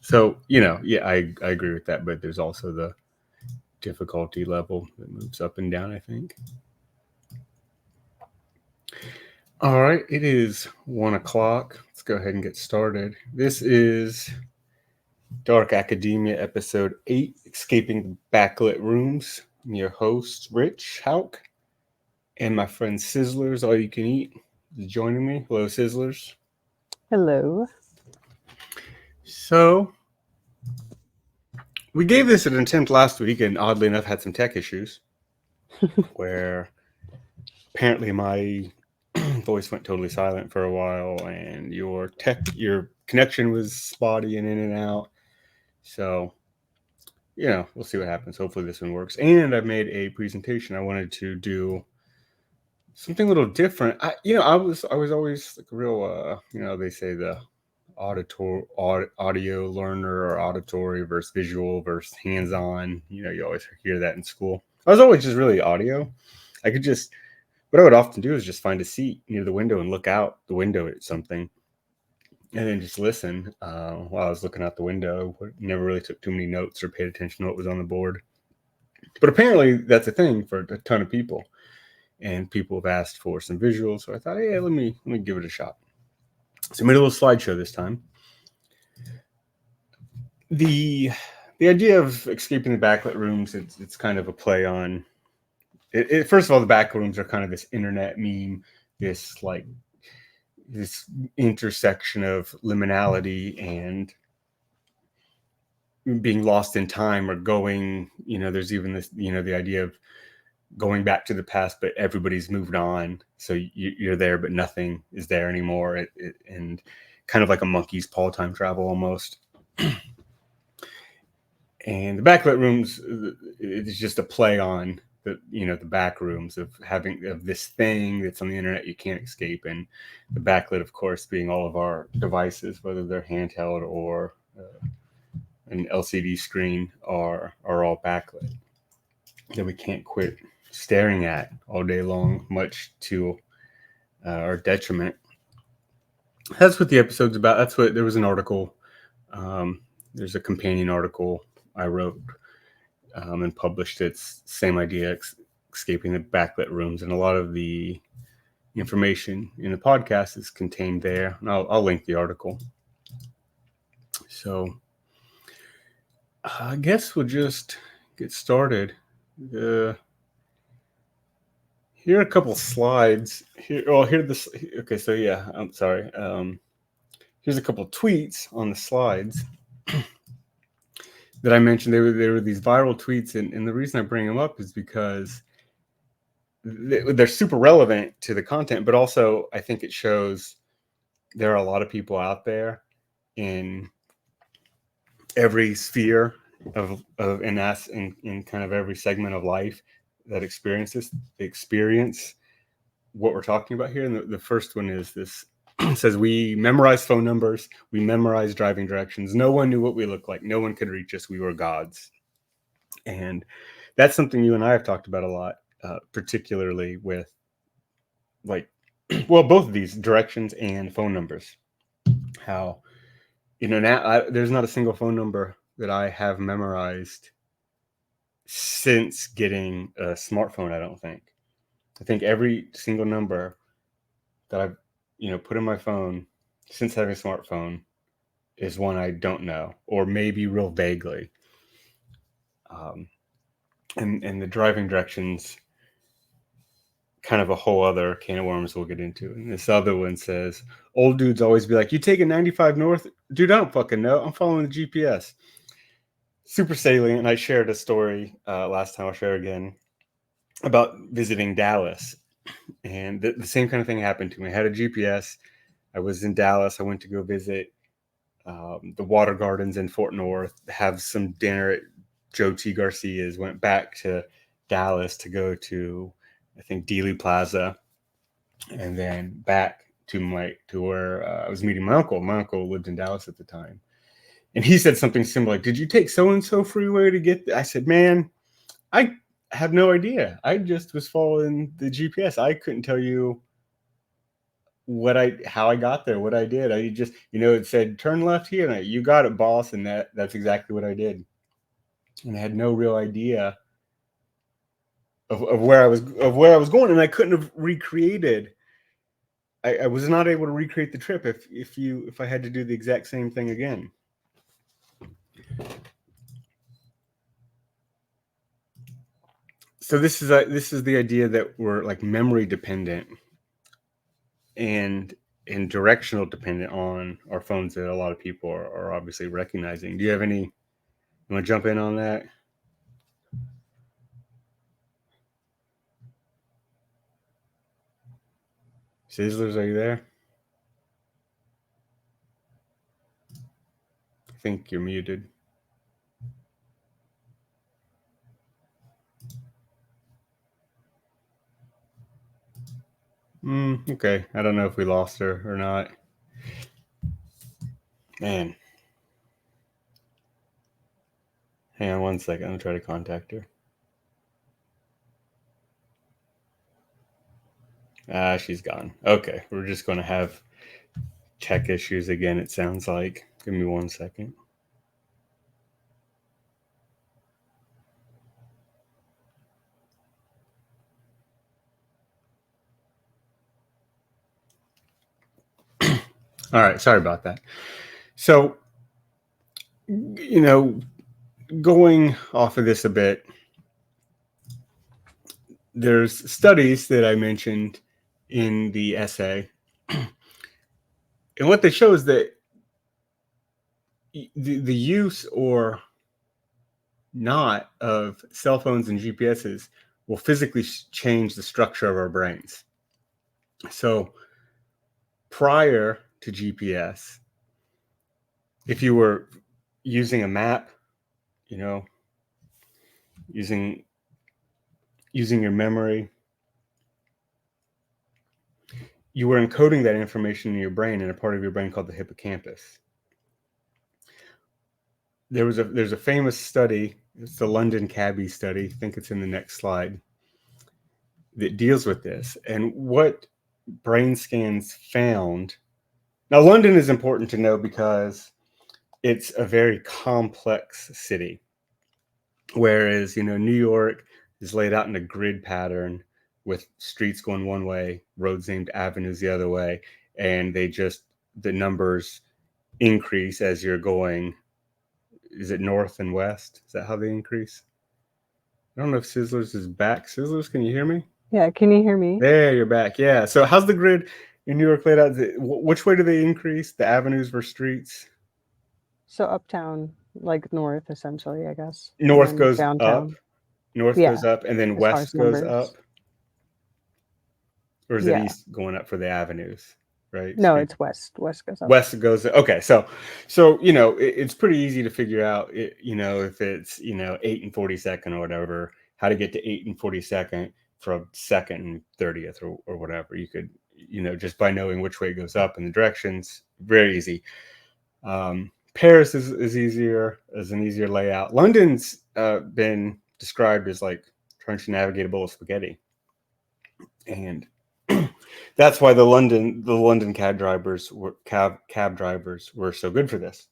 So, yeah, I agree with that, but there's also the difficulty level that moves up and down, I think. All right, it is 1 o'clock. Let's go ahead and get started. This is Dark Academia, Episode 8, Escaping the Backlit Rooms. I'm your host, Rich Hauk, and my friend Sizzlers, All You Can Eat, is joining me. Hello, Sizzlers. Hello. So, we gave this an attempt last week, and oddly enough, had some tech issues where apparently my voice went totally silent for a while, and your connection was spotty and in and out. So, we'll see what happens. Hopefully, this one works. And I made a presentation. I wanted to do something a little different. I was always like a real, they say the audio learner or auditory versus visual versus hands-on. You always hear that in school. I was always just really audio. I could just what I would often do is just find a seat near the window and look out the window at something, and then just listen while I was looking out the window. Never really took too many notes or paid attention to what was on the board. But apparently, that's a thing for a ton of people, and people have asked for some visuals. So I thought, hey, let me give it a shot. So I made a little slideshow this time. The idea of escaping the backlit rooms, it's kind of a play on first of all, the back rooms are kind of this internet meme, this intersection of liminality and being lost in time, or going, there's even this, the idea of going back to the past, but everybody's moved on. So you're there, but nothing is there anymore. And kind of like a monkey's paw time travel almost. And the backlit rooms, it's just a play on the back rooms of this thing that's on the internet you can't escape. And the backlit, of course, being all of our devices, whether they're handheld or an LCD screen, are all backlit that we can't quit staring at all day long, much to our detriment. That's what the episode's about. There was an article. There's a companion article I wrote and published. It's same idea, escaping the backlit rooms, and a lot of the information in the podcast is contained there. And I'll link the article. So I guess we'll just get started. Here are a couple slides. Okay, so yeah, I'm sorry. Here's a couple tweets on the slides that I mentioned. They were these viral tweets, and the reason I bring them up is because they're super relevant to the content, but also I think it shows there are a lot of people out there in every sphere of in kind of every segment of life that experience what we're talking about here. And the first one is this. It says, we memorized phone numbers, we memorized driving directions. No one knew what we looked like. No one could reach us. We were gods. And that's something you and I have talked about a lot, particularly with both of these, directions and phone numbers. How, now there's not a single phone number that I have memorized since getting a smartphone. I think every single number that I've put in my phone since having a smartphone is one I don't know, or maybe real vaguely. And the driving directions, kind of a whole other can of worms we'll get into. And this other one says, old dudes always be like, you taking 95 north? Dude, I don't fucking know. I'm following the GPS. Super salient. And I shared a story last time. I'll share again about visiting Dallas. And the same kind of thing happened to me. I had a GPS. I was in Dallas. I went to go visit the Water Gardens in Fort North, have some dinner at Joe T. Garcia's, went back to Dallas to go to, I think, Dealey Plaza, and then back to where I was meeting my uncle. My uncle lived in Dallas at the time. And he said something similar, like, did you take so-and-so freeway to get there? I said, man, I have no idea. I just was following the GPS. I couldn't tell you how I got there, what I did. I just, it said turn left here, and you got it, boss, and that's exactly what I did. And I had no real idea of where I was going, and I couldn't have recreated. I was not able to recreate the trip if I had to do the exact same thing again. So this is the idea that we're like memory dependent and directional dependent on our phones that a lot of people are obviously recognizing. Do you have any? You want to jump in on that? Sizzlers, are you there? I think you're muted. Okay. I don't know if we lost her or not. Man. Hang on one second. I'm going to try to contact her. She's gone. Okay. We're just going to have tech issues again, it sounds like. Give me 1 second. All right. Sorry about that. So, going off of this a bit, there's studies that I mentioned in the essay. And what they show is that the use or not of cell phones and GPSs will physically change the structure of our brains. So prior to GPS, if you were using a map, using your memory, you were encoding that information in your brain in a part of your brain called the hippocampus. There's a famous study, it's the London Cabby study, I think it's in the next slide, that deals with this. And what brain scans found, now London is important to know because it's a very complex city, whereas New York is laid out in a grid pattern with streets going one way, roads named avenues the other way, and the numbers increase as you're going. Is it north and west? Is that how they increase? I don't know if Sizzlers is back. Sizzlers, can you hear me? Yeah, can you hear me? There, you're back. Yeah. So how's the grid in New York laid out? Which way do they increase? The avenues versus streets? So uptown, like north, essentially, I guess. North And then goes up. downtown. North Yeah, goes up, and then as far west as goes numbers. up. Or is it Yeah. east going up for the avenues? Right? No, Street. it's west. West goes up. West goes. Okay. So it's pretty easy to figure out. If it's 8 and 42nd or whatever, how to get to 8 and 42nd from 2nd and 30th or whatever. You could just by knowing which way it goes up and the directions, very easy. Paris is easier, as an easier layout. London's been described as like trying to navigate a bowl of spaghetti, and that's why the London cab drivers were so good for this.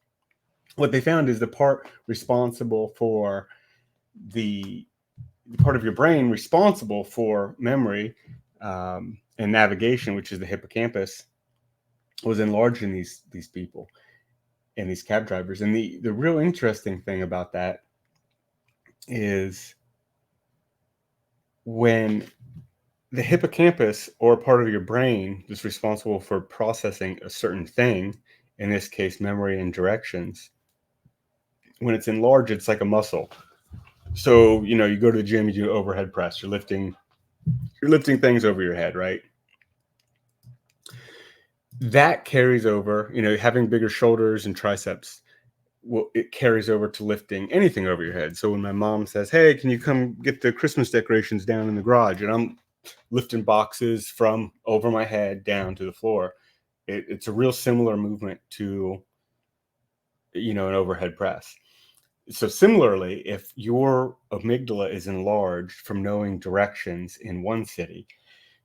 What they found is the part responsible for the part of your brain responsible for memory and navigation, which is the hippocampus, was enlarged in these people and these cab drivers. And the real interesting thing about that is when the hippocampus, or part of your brain that's responsible for processing a certain thing, in this case memory and directions, when it's enlarged, it's like a muscle. So you go to the gym, you do overhead press, you're lifting things over your head, right? That carries over, having bigger shoulders and triceps, it carries over to lifting anything over your head. So when my mom says, hey, can you come get the Christmas decorations down in the garage, and I'm lifting boxes from over my head down to the floor, it's a real similar movement to an overhead press. So similarly, if your amygdala is enlarged from knowing directions in one city,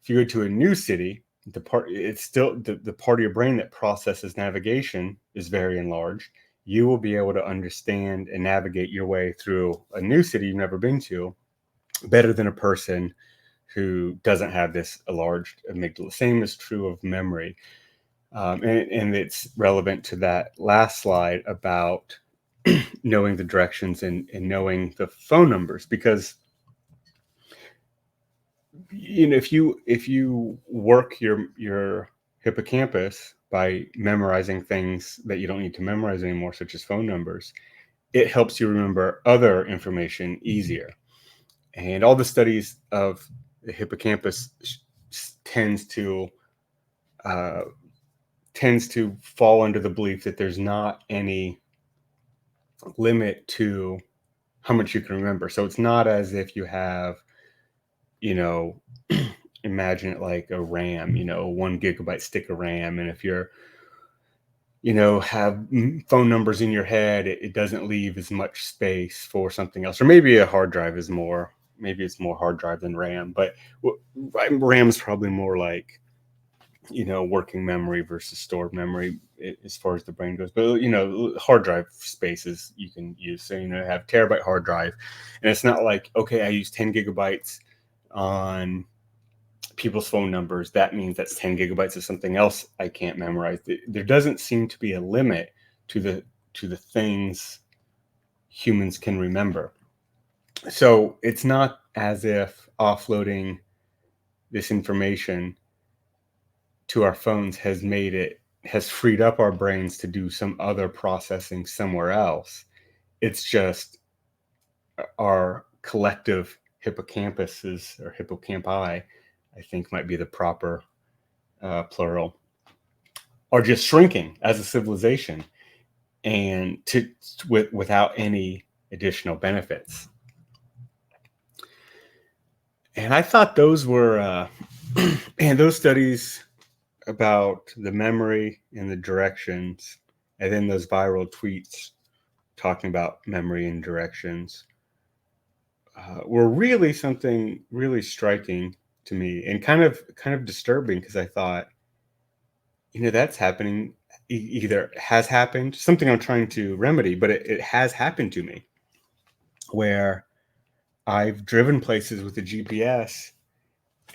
if you go to a new city, it's still the part of your brain that processes navigation is very enlarged. You will be able to understand and navigate your way through a new city you've never been to better than a person who doesn't have this enlarged amygdala. Same is true of memory. And it's relevant to that last slide about knowing the directions and knowing the phone numbers, because if you work your hippocampus by memorizing things that you don't need to memorize anymore, such as phone numbers, it helps you remember other information easier. And all the studies of the hippocampus tends to uh, fall under the belief that there's not any limit to how much you can remember. So it's not as if you have, you know, imagine it like a RAM, 1 gigabyte stick of RAM. And if you're, have phone numbers in your head, it doesn't leave as much space for something else. Or maybe a hard drive is more, maybe it's more hard drive than RAM, but RAM is probably more like, working memory versus stored memory as far as the brain goes. But, hard drive spaces you can use. So, have terabyte hard drive. And it's not like, okay, I use 10 gigabytes on people's phone numbers. That means that's 10 gigabytes of something else I can't memorize. There doesn't seem to be a limit to the things humans can remember. So it's not as if offloading this information to our phones has freed up our brains to do some other processing somewhere else. It's just our collective hippocampuses, or hippocampi, I think might be the proper plural, are just shrinking as a civilization, and without any additional benefits. And I thought those were and those studies about the memory and the directions, and then those viral tweets talking about memory and directions, were really something really striking to me, and kind of disturbing, because I thought, that's happening, either has happened, something I'm trying to remedy, but it has happened to me, where I've driven places with the GPS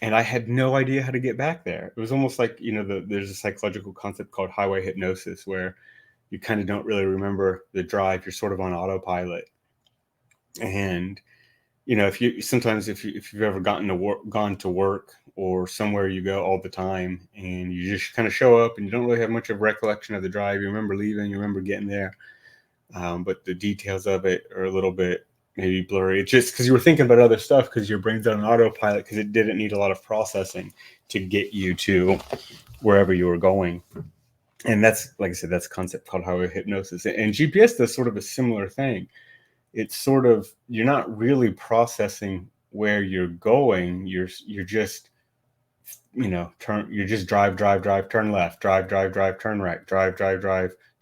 and I had no idea how to get back there. It was almost like, there's a psychological concept called highway hypnosis, where you kind of don't really remember the drive. You're sort of on autopilot. And, if you've ever gone to work or somewhere you go all the time, and you just kind of show up and you don't really have much of a recollection of the drive. You remember leaving, you remember getting there. But the details of it are a little bit maybe blurry. It's just because you were thinking about other stuff, because your brain's on autopilot, because it didn't need a lot of processing to get you to wherever you were going. And that's, like I said, that's a concept called highway hypnosis. And GPS does sort of a similar thing. It's sort of, you're not really processing where you're going. You're just, you just drive, turn left, drive, turn right, drive,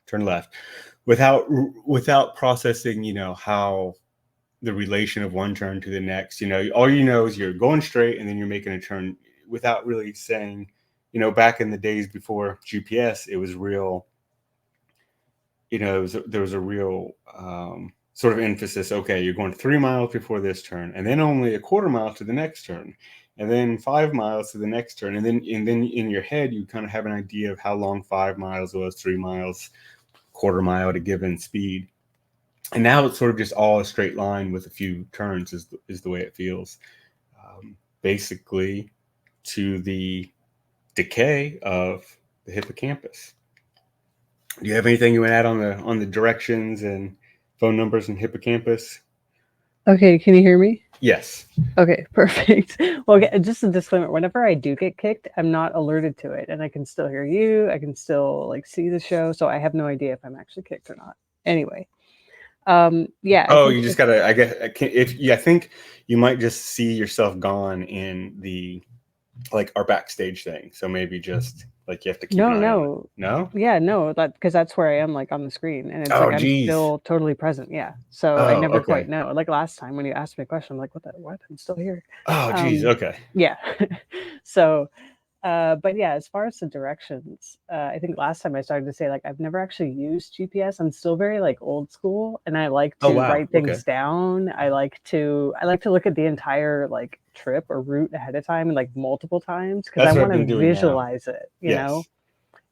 turn left, without processing, how the relation of one turn to the next. All is you're going straight and then you're making a turn, without really saying, back in the days before GPS, it was real, there was a real sort of emphasis. Okay, you're going 3 miles before this turn, and then only a quarter mile to the next turn, and then 5 miles to the next turn. And then in your head, you kind of have an idea of how long 5 miles was, 3 miles, quarter mile at a given speed. And now it's sort of just all a straight line with a few turns is the way it feels. Basically, to the decay of the hippocampus. Do you have anything you want to add on the directions and phone numbers and hippocampus? Okay, can you hear me? Yes. Okay, perfect. Well, just a disclaimer, whenever I do get kicked, I'm not alerted to it, and I can still hear you. I can still see the show, so I have no idea if I'm actually kicked or not. Anyway, yeah. Oh, you just gotta. I guess I think you might just see yourself gone in the our backstage thing. So maybe just you have to keep an eye on it. No. Yeah, no, because that's where I am on the screen, and it's I'm still totally present. Yeah, so I never quite know. Like last time when you asked me a question, I'm like, what? I'm still here. Oh, geez. Okay. Yeah. So, But yeah, as far as the directions, I think last time I started to say like I've never actually used GPS. I'm still very like old school, and I like Oh to wow. write Okay. things down. I like to look at the entire like trip or route ahead of time and like multiple times because I That's what I've want to been doing now. visualize it, Yes.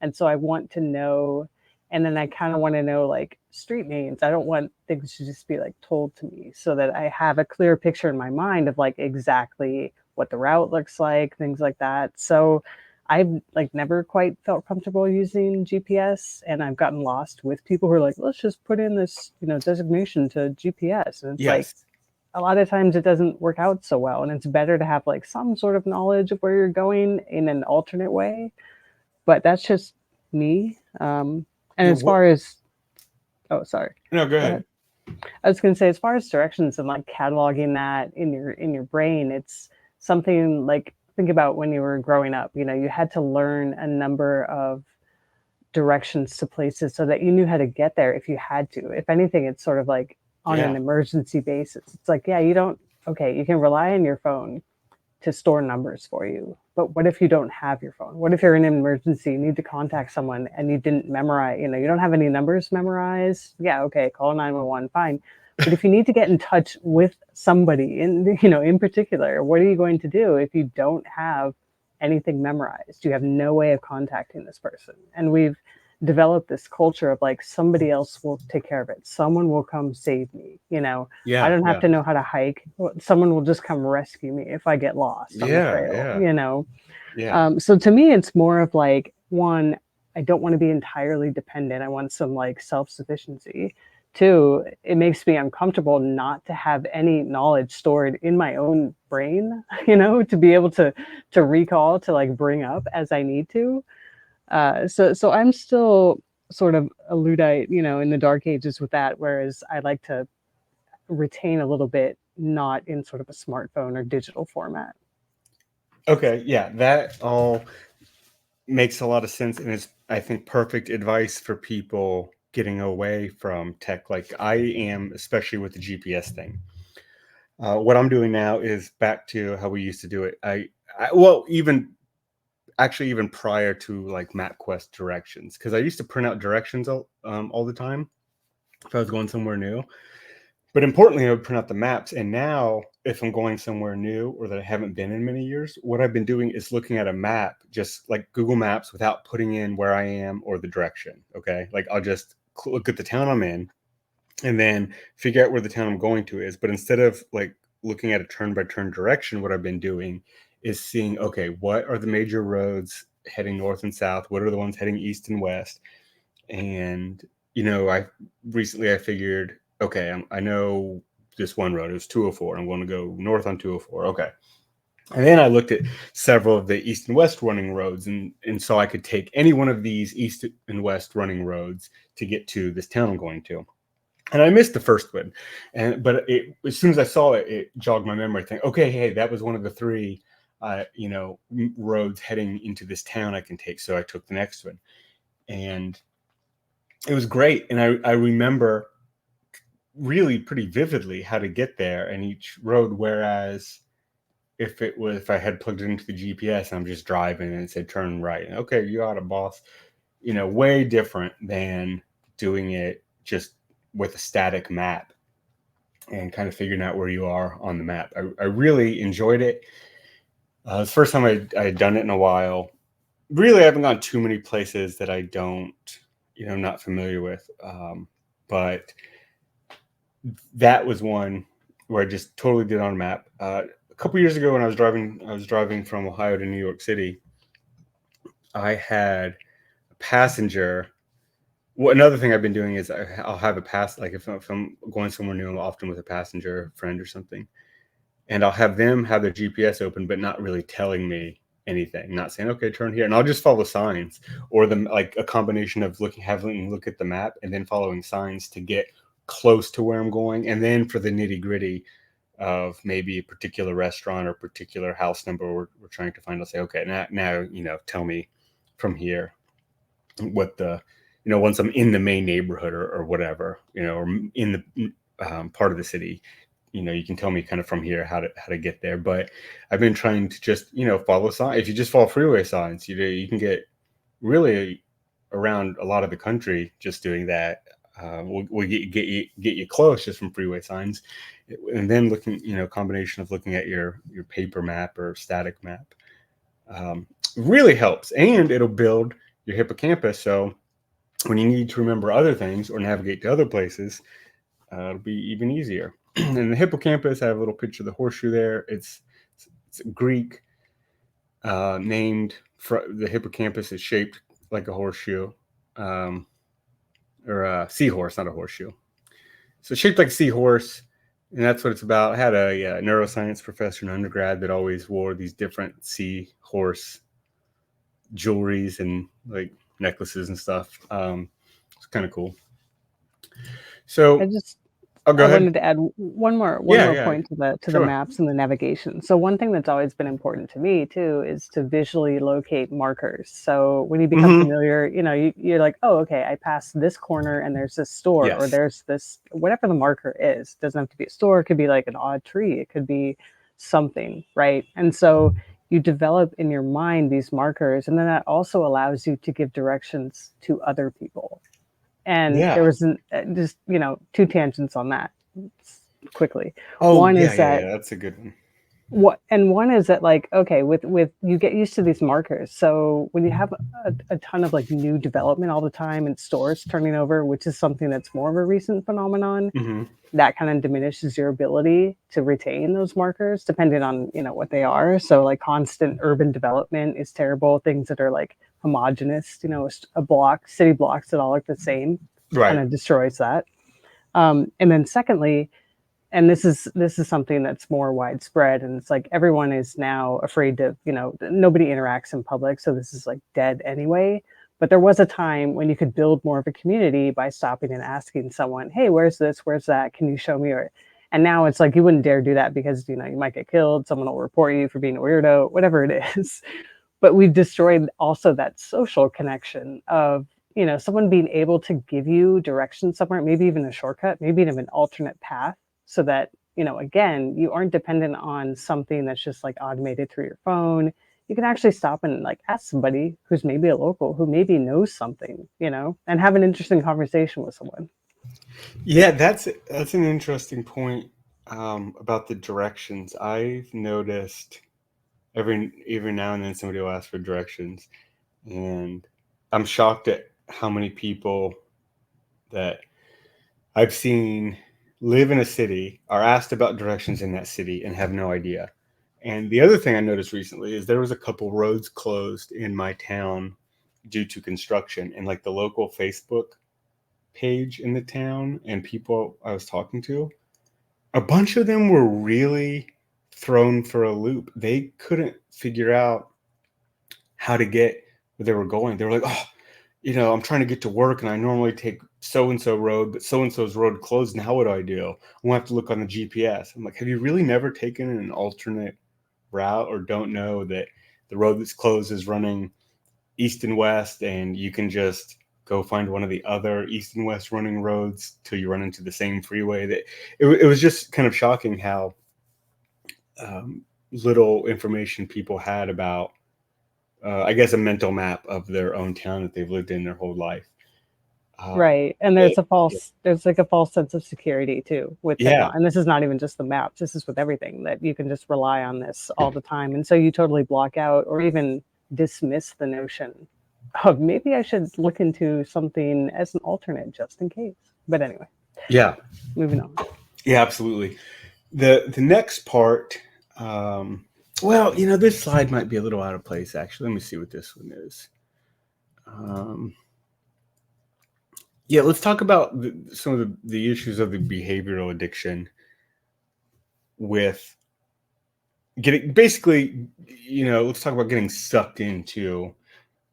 and so I want to know, and then I kind of want to know like street names. I don't want things to just be like told to me so that I have a clear picture in my mind of like exactly what the route looks like, things like that. So I've like never quite felt comfortable using GPS, and I've gotten lost with people who are like, let's just put in this, designation to GPS. And it's like Yes. a lot of times it doesn't work out so well. And it's better to have like some sort of knowledge of where you're going in an alternate way, but that's just me. And Yeah. as What? far as, oh, sorry, No, go go ahead. ahead. I was going to say, as far as directions and like cataloging that in your brain, it's something like think about when you were growing up. You had to learn a number of directions to places so that you knew how to get there if you had to. If anything, it's sort of like on an Yeah. emergency basis. It's like, yeah, you don't. Okay, you can rely on your phone to store numbers for you. But what if you don't have your phone? What if you're in an emergency, you need to contact someone and you didn't memorize, you don't have any numbers memorized? Yeah, okay, call 911, fine. But if you need to get in touch with somebody in particular, what are you going to do if you don't have anything memorized? You have no way of contacting this person. And we've developed this culture of like somebody else will take care of it. Someone will come save me. I Yeah. don't have Yeah. to know how to hike. Someone will just come rescue me if I get lost on the Yeah. trail, Yeah. you know? Yeah. So to me, it's more of like, one, I don't want to be entirely dependent. I want some like self sufficiency. Two, it makes me uncomfortable not to have any knowledge stored in my own brain, to be able to recall, to like bring up as I need to. So I'm still sort of a Luddite, in the dark ages with that, whereas I like to retain a little bit, not in sort of a smartphone or digital format. Okay. Yeah. That all makes a lot of sense, and it's, I think, perfect advice for people getting away from tech like I am, especially with the GPS thing. What I'm doing now is back to how we used to do it. Well, even prior to like MapQuest directions, because I used to print out directions all the time if I was going somewhere new. But importantly, I would print out the maps. And now, if I'm going somewhere new or that I haven't been in many years, what I've been doing is looking at a map, just like Google Maps, without putting in where I am or the direction. Okay. Like I'll just look at the town I'm in and then figure out where the town I'm going to is. But instead of like looking at a turn by turn direction, what I've been doing is seeing, okay, what are the major roads heading north and south? What are the ones heading east and west? And I figured, okay, I know this one road is 204. I'm going to go north on 204. Okay. And then I looked at several of the east and west running roads, and so I could take any one of these east and west running roads to get to this town I'm going to. And I missed the first one, but as soon as I saw it, it jogged my memory. Think, okay, hey, that was one of the three, roads heading into this town I can take. So I took the next one, and it was great. And I remember really pretty vividly how to get there and each road. Whereas if I had plugged it into the GPS and I'm just driving and it said turn right, and okay, you got a boss, way different than doing it just with a static map and kind of figuring out where you are on the map. I really enjoyed it. It's the first time I had done it in a while. Really, I haven't gone too many places that I don't, not familiar with. But that was one where I just totally did on a map. A couple years ago, when I was driving from Ohio to New York City. I had a passenger. Well, another thing I've been doing is I'll have a pass. Like if I'm going somewhere new, I'm often with a passenger friend or something, and I'll have them have their GPS open, but not really telling me anything, not saying, okay, turn here. And I'll just follow signs, or like a combination of having look at the map and then following signs to get close to where I'm going. And then for the nitty gritty of maybe a particular restaurant or particular house number we're trying to find, I'll say, okay, now, tell me from here what once I'm in the main neighborhood or whatever, or in the part of the city, you can tell me kind of from here how to get there. But I've been trying to just follow signs. If you just follow freeway signs, you can get really around a lot of the country just doing that. We'll get you close just from freeway signs, and then looking, combination of looking at your paper map or static map, really helps, and it'll build your hippocampus. So when you need to remember other things or navigate to other places, it'll be even easier. And the hippocampus, I have a little picture of the horseshoe there. It's Greek, named for the hippocampus is shaped like a horseshoe, or a seahorse, not a horseshoe. So shaped like a seahorse, and that's what it's about. I had a neuroscience professor in undergrad that always wore these different seahorse jewelries and like necklaces and stuff. It's kind of cool. I So, just oh, go I ahead. wanted to add one Yeah, more yeah, point to the sure. maps and the navigation. So one thing that's always been important to me too is to visually locate markers. So when you become Mm-hmm. familiar, you're like, oh, okay, I passed this corner and there's this store or Yes. there's this whatever the marker is. It doesn't have to be a store. It could be like an odd tree. It could be something, right? And so you develop in your mind these markers, and then that also allows you to give directions to other people. And there Yeah. was just two tangents on that quickly. Oh, One yeah, is yeah, that yeah. That's a good one. one is that, like, okay, with you get used to these markers. So when you have a ton of like new development all the time and stores turning over, which is something that's more of a recent phenomenon, Mm-hmm. that kind of diminishes your ability to retain those markers depending on what they are. So like constant urban development is terrible. Things that are like homogenous, a block, city blocks that all look the same, kind Right. of destroys that. And then secondly, and this is something that's more widespread, and it's like everyone is now afraid to, nobody interacts in public, so this is like dead anyway. But there was a time when you could build more of a community by stopping and asking someone, hey, where's this, where's that, can you show me? Or and now it's like you wouldn't dare do that because you might get killed, someone will report you for being a weirdo, whatever it is. But we've destroyed also that social connection of someone being able to give you direction somewhere, maybe even a shortcut, maybe even an alternate path, so that again, you aren't dependent on something that's just like automated through your phone. You can actually stop and like ask somebody who's maybe a local who maybe knows something, and have an interesting conversation with someone. Yeah, that's an interesting point, about the directions. I've noticed every now and then somebody will ask for directions, and I'm shocked at how many people that I've seen live in a city are asked about directions in that city and have no idea. And the other thing I noticed recently is there was a couple roads closed in my town due to construction, and like the local Facebook page in the town and people I was talking to, a bunch of them were really thrown for a loop. They couldn't figure out how to get where they were going. They were like, oh, I'm trying to get to work and I normally take so and so road, but so and so's road closed. Now what do I do? I'm gonna have to look on the GPS. I'm like, have you really never taken an alternate route or don't know that the road that's closed is running east and west, and you can just go find one of the other east and west running roads till you run into the same freeway? That it was just kind of shocking how, little information people had about, I guess, a mental map of their own town that they've lived in their whole life. Right. And It, there's like a false sense of security too with yeah, technology. And this is not even just the maps, this is with everything, that you can just rely on this all the time. And so you totally block out or even dismiss the notion of maybe I should look into something as an alternate just in case. But anyway, yeah, moving on. yeah, absolutely. The next part, um, well, this slide might be a little out of place actually. Let me see what this one is. Um, yeah, let's talk about some of the issues of the behavioral addiction with getting, basically, let's talk about getting sucked into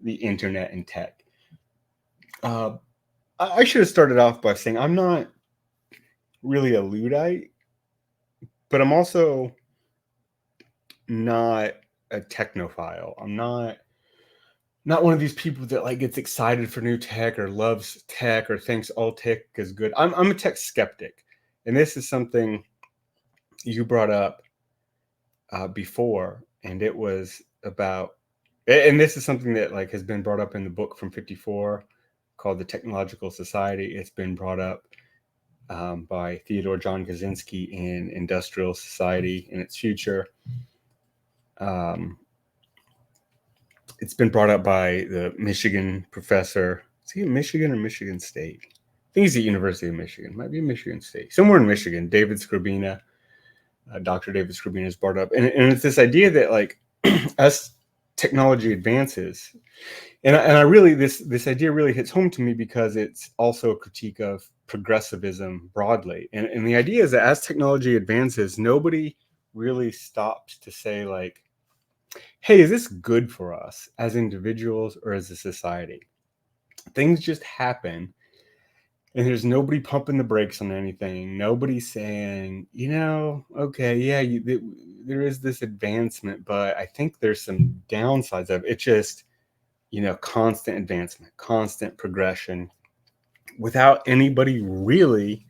the internet and tech. Uh, I should have started off by saying I'm not really a Luddite, but I'm also not a technophile. I'm not one of these people that like gets excited for new tech or loves tech or thinks all tech is good. I'm a tech skeptic, and this is something you brought up before, and it was about, and this is something that like has been brought up in the book from 54 called The Technological Society. It's been brought up by Theodore John Kaczynski in Industrial Society and Its Future. Um, it's been brought up by the Michigan professor. Is he at Michigan or Michigan State? I think he's at University of Michigan. Might be Michigan State. Somewhere in Michigan. David Skrbina, Dr. David Skrbina has brought up. And it's this idea that like as technology advances, and I really, this idea really hits home to me because it's also a critique of progressivism broadly. And the idea is that as technology advances, nobody really stops to say like, hey, is this good for us as individuals or as a society? Things just happen, and there's nobody pumping the brakes on anything. Nobody's saying, okay, yeah, there is this advancement, but I think there's some downsides of it. It's just, constant advancement, constant progression without anybody really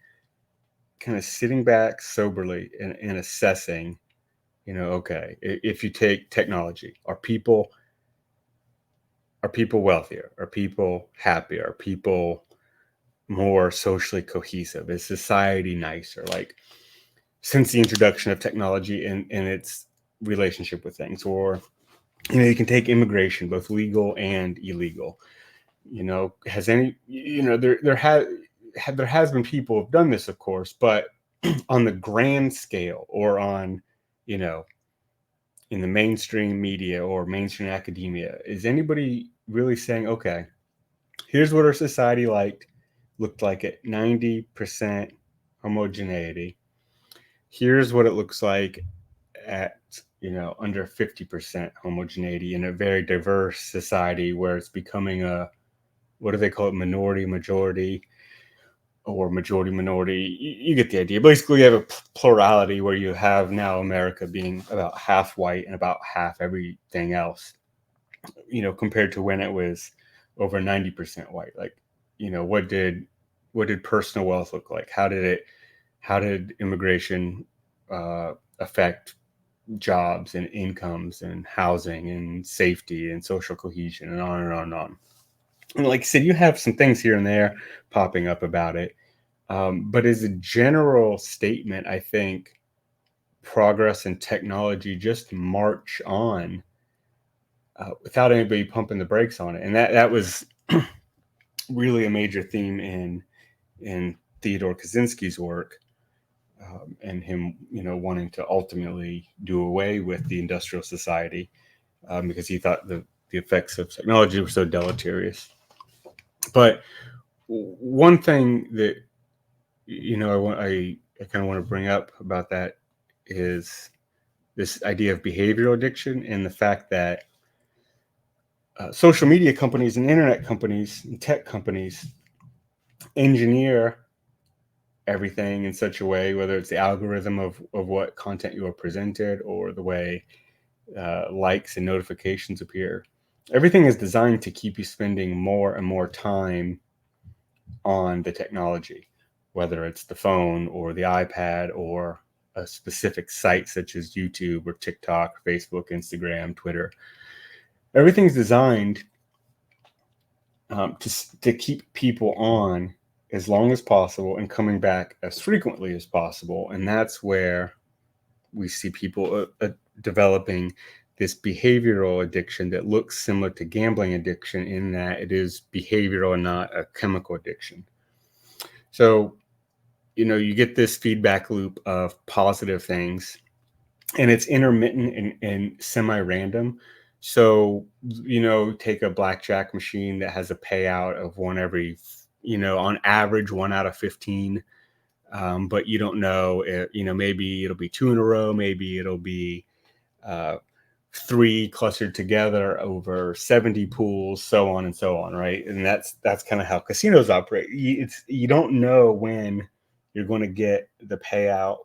kind of sitting back soberly and assessing, okay, if you take technology, are people wealthier? Are people happier? Are people more socially cohesive? Is society nicer? Like since the introduction of technology and its relationship with things, or you can take immigration, both legal and illegal. Has any there has been people who've done this, of course, but on the grand scale or on you know in the mainstream media or mainstream academia, is anybody really saying, okay, here's what our society looked like at 90% homogeneity. Here's what it looks like at under 50% homogeneity in a very diverse society where it's becoming a, what do they call it, minority majority or majority minority. You get the idea. Basically, you have a plurality where you have now America being about half white and about half everything else, compared to when it was over 90% white. Like, what did personal wealth look like? How did immigration affect jobs and incomes and housing and safety and social cohesion and on and on and on? And like I said, you have some things here and there popping up about it. But as a general statement, I think progress and technology just march on without anybody pumping the brakes on it. And that was really a major theme in Theodore Kaczynski's work, and him, wanting to ultimately do away with the industrial society, because he thought the effects of technology were so deleterious. But one thing that I kind of want to bring up about that is this idea of behavioral addiction and the fact that social media companies and internet companies and tech companies engineer everything in such a way, whether it's the algorithm of what content you are presented or the way likes and notifications appear. Everything is designed to keep you spending more and more time on the technology, whether it's the phone or the iPad or a specific site such as YouTube or TikTok, Facebook, Instagram, Twitter. Everything's designed to keep people on as long as possible and coming back as frequently as possible. And that's where we see people developing this behavioral addiction that looks similar to gambling addiction in that it is behavioral and not a chemical addiction. So, you get this feedback loop of positive things, and it's intermittent and semi-random. So, take a blackjack machine that has a payout of one every, on average, 1 out of 15. But you don't know, maybe it'll be 2 in a row, maybe it'll be 3 clustered together over 70 pools, so on and so on, right? And that's kind of how casinos operate. You don't know when you're going to get the payout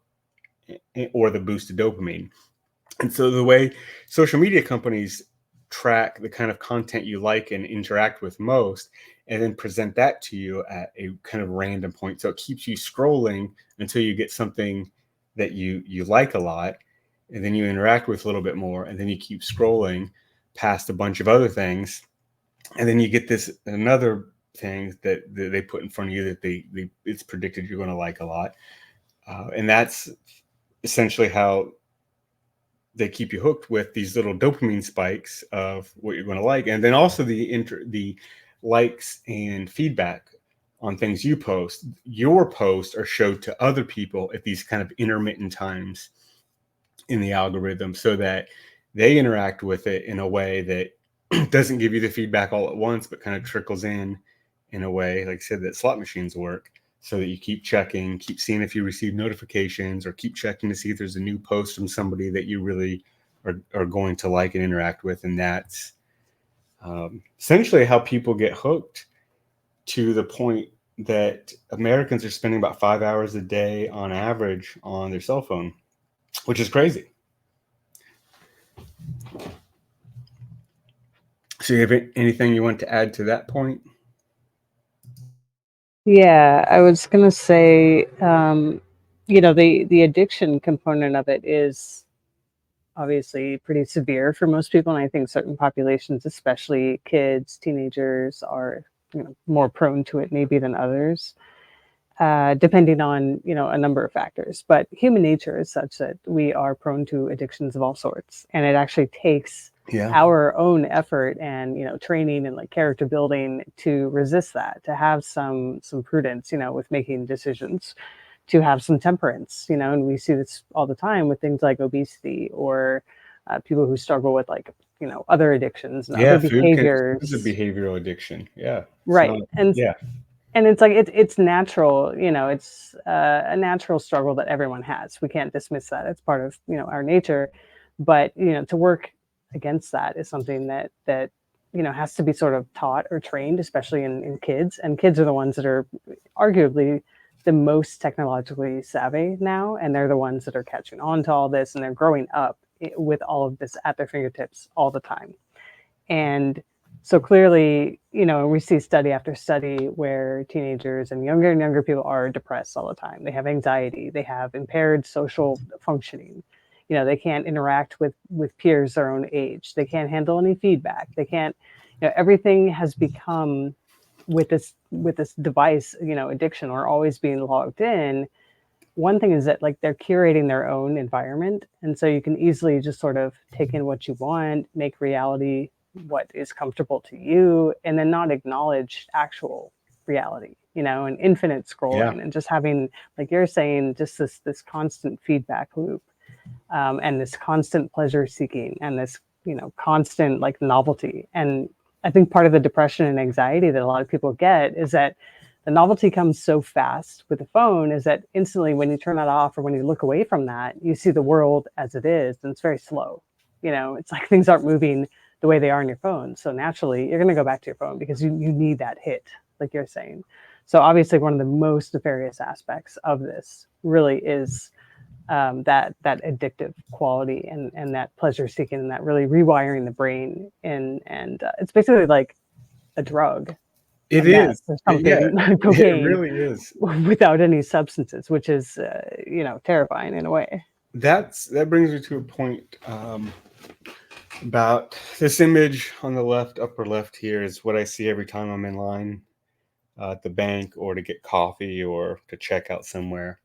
or the boost of dopamine. And so the way social media companies track the kind of content you like and interact with most, and then present that to you at a kind of random point. So it keeps you scrolling until you get something that you like a lot, and then you interact with a little bit more, and then you keep scrolling past a bunch of other things, and then you get this another thing that they put in front of you that they it's predicted you're going to like a lot, and that's essentially how they keep you hooked with these little dopamine spikes of what you're going to like, and then also the likes and feedback on things you post. Your posts are showed to other people at these kind of intermittent times in the algorithm, so that they interact with it in a way that doesn't give you the feedback all at once, but kind of trickles in a way, like I said, that slot machines work, so that you keep checking, keep seeing if you receive notifications, or keep checking to see if there's a new post from somebody that you really are going to like and interact with. And that's essentially how people get hooked, to the point that Americans are spending about 5 hours a day on average on their cell phone, which is crazy. So, you have anything you want to add to that point? Yeah, I was gonna say, the addiction component of it is obviously pretty severe for most people, and I think certain populations, especially kids, teenagers, are more prone to it maybe than others, depending on a number of factors. But human nature is such that we are prone to addictions of all sorts, and it actually takes Yeah. our own effort and training and like character building to resist that, to have some prudence with making decisions, to have some temperance, and we see this all the time with things like obesity, or people who struggle with like other addictions and other Yeah, food's a behaviors. behavioral addiction. Yeah, it's not. Right. and Yeah, and it's like it's natural, it's a natural struggle that everyone has. We can't dismiss that. It's part of our nature. But to work against that is something that has to be sort of taught or trained, especially in kids. And kids are the ones that are arguably the most technologically savvy now, and they're the ones that are catching on to all this, and they're growing up with all of this at their fingertips all the time. And so clearly, we see study after study where teenagers and younger people are depressed all the time. They have anxiety, they have impaired social functioning. They can't interact with peers their own age. They can't handle any feedback. They can't, everything has become with this device, addiction, or always being logged in. One thing is that like they're curating their own environment, and so you can easily just sort of take in what you want, make reality what is comfortable to you, and then not acknowledge actual reality, and infinite yeah, scrolling, and just having, like you're saying, just this constant feedback loop, and this constant pleasure seeking, and this constant like novelty. And I think part of the depression and anxiety that a lot of people get is that the novelty comes so fast with the phone, is that instantly when you turn that off or when you look away from that, you see the world as it is, and it's very slow. It's like things aren't moving the way they are on your phone. So naturally, you're going to go back to your phone because you need that hit, like you're saying. So obviously, one of the most nefarious aspects of this really is that addictive quality, and that pleasure seeking, and that really rewiring the brain. And it's basically like a drug, a it meth is. or Yeah, something, it cocaine, really is. without any substances, which is terrifying in a way. That brings me to a point, about this image on the left, upper left here, is what I see every time I'm in line at the bank, or to get coffee, or to check out somewhere.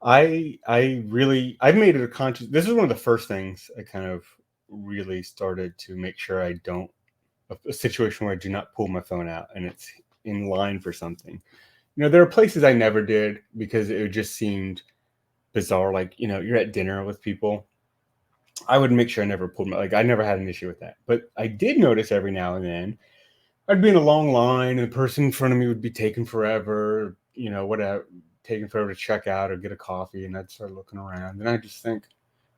I've made it a conscious. This is one of the first things I kind of really started to make sure I don't, a situation where I do not pull my phone out and it's in line for something. There are places I never did because it just seemed bizarre. Like, you're at dinner with people. I would make sure I never pulled my, like, I never had an issue with that. But I did notice every now and then I'd be in a long line and the person in front of me would be taking forever, whatever, taking forever to check out or get a coffee. And I'd start looking around and I just think,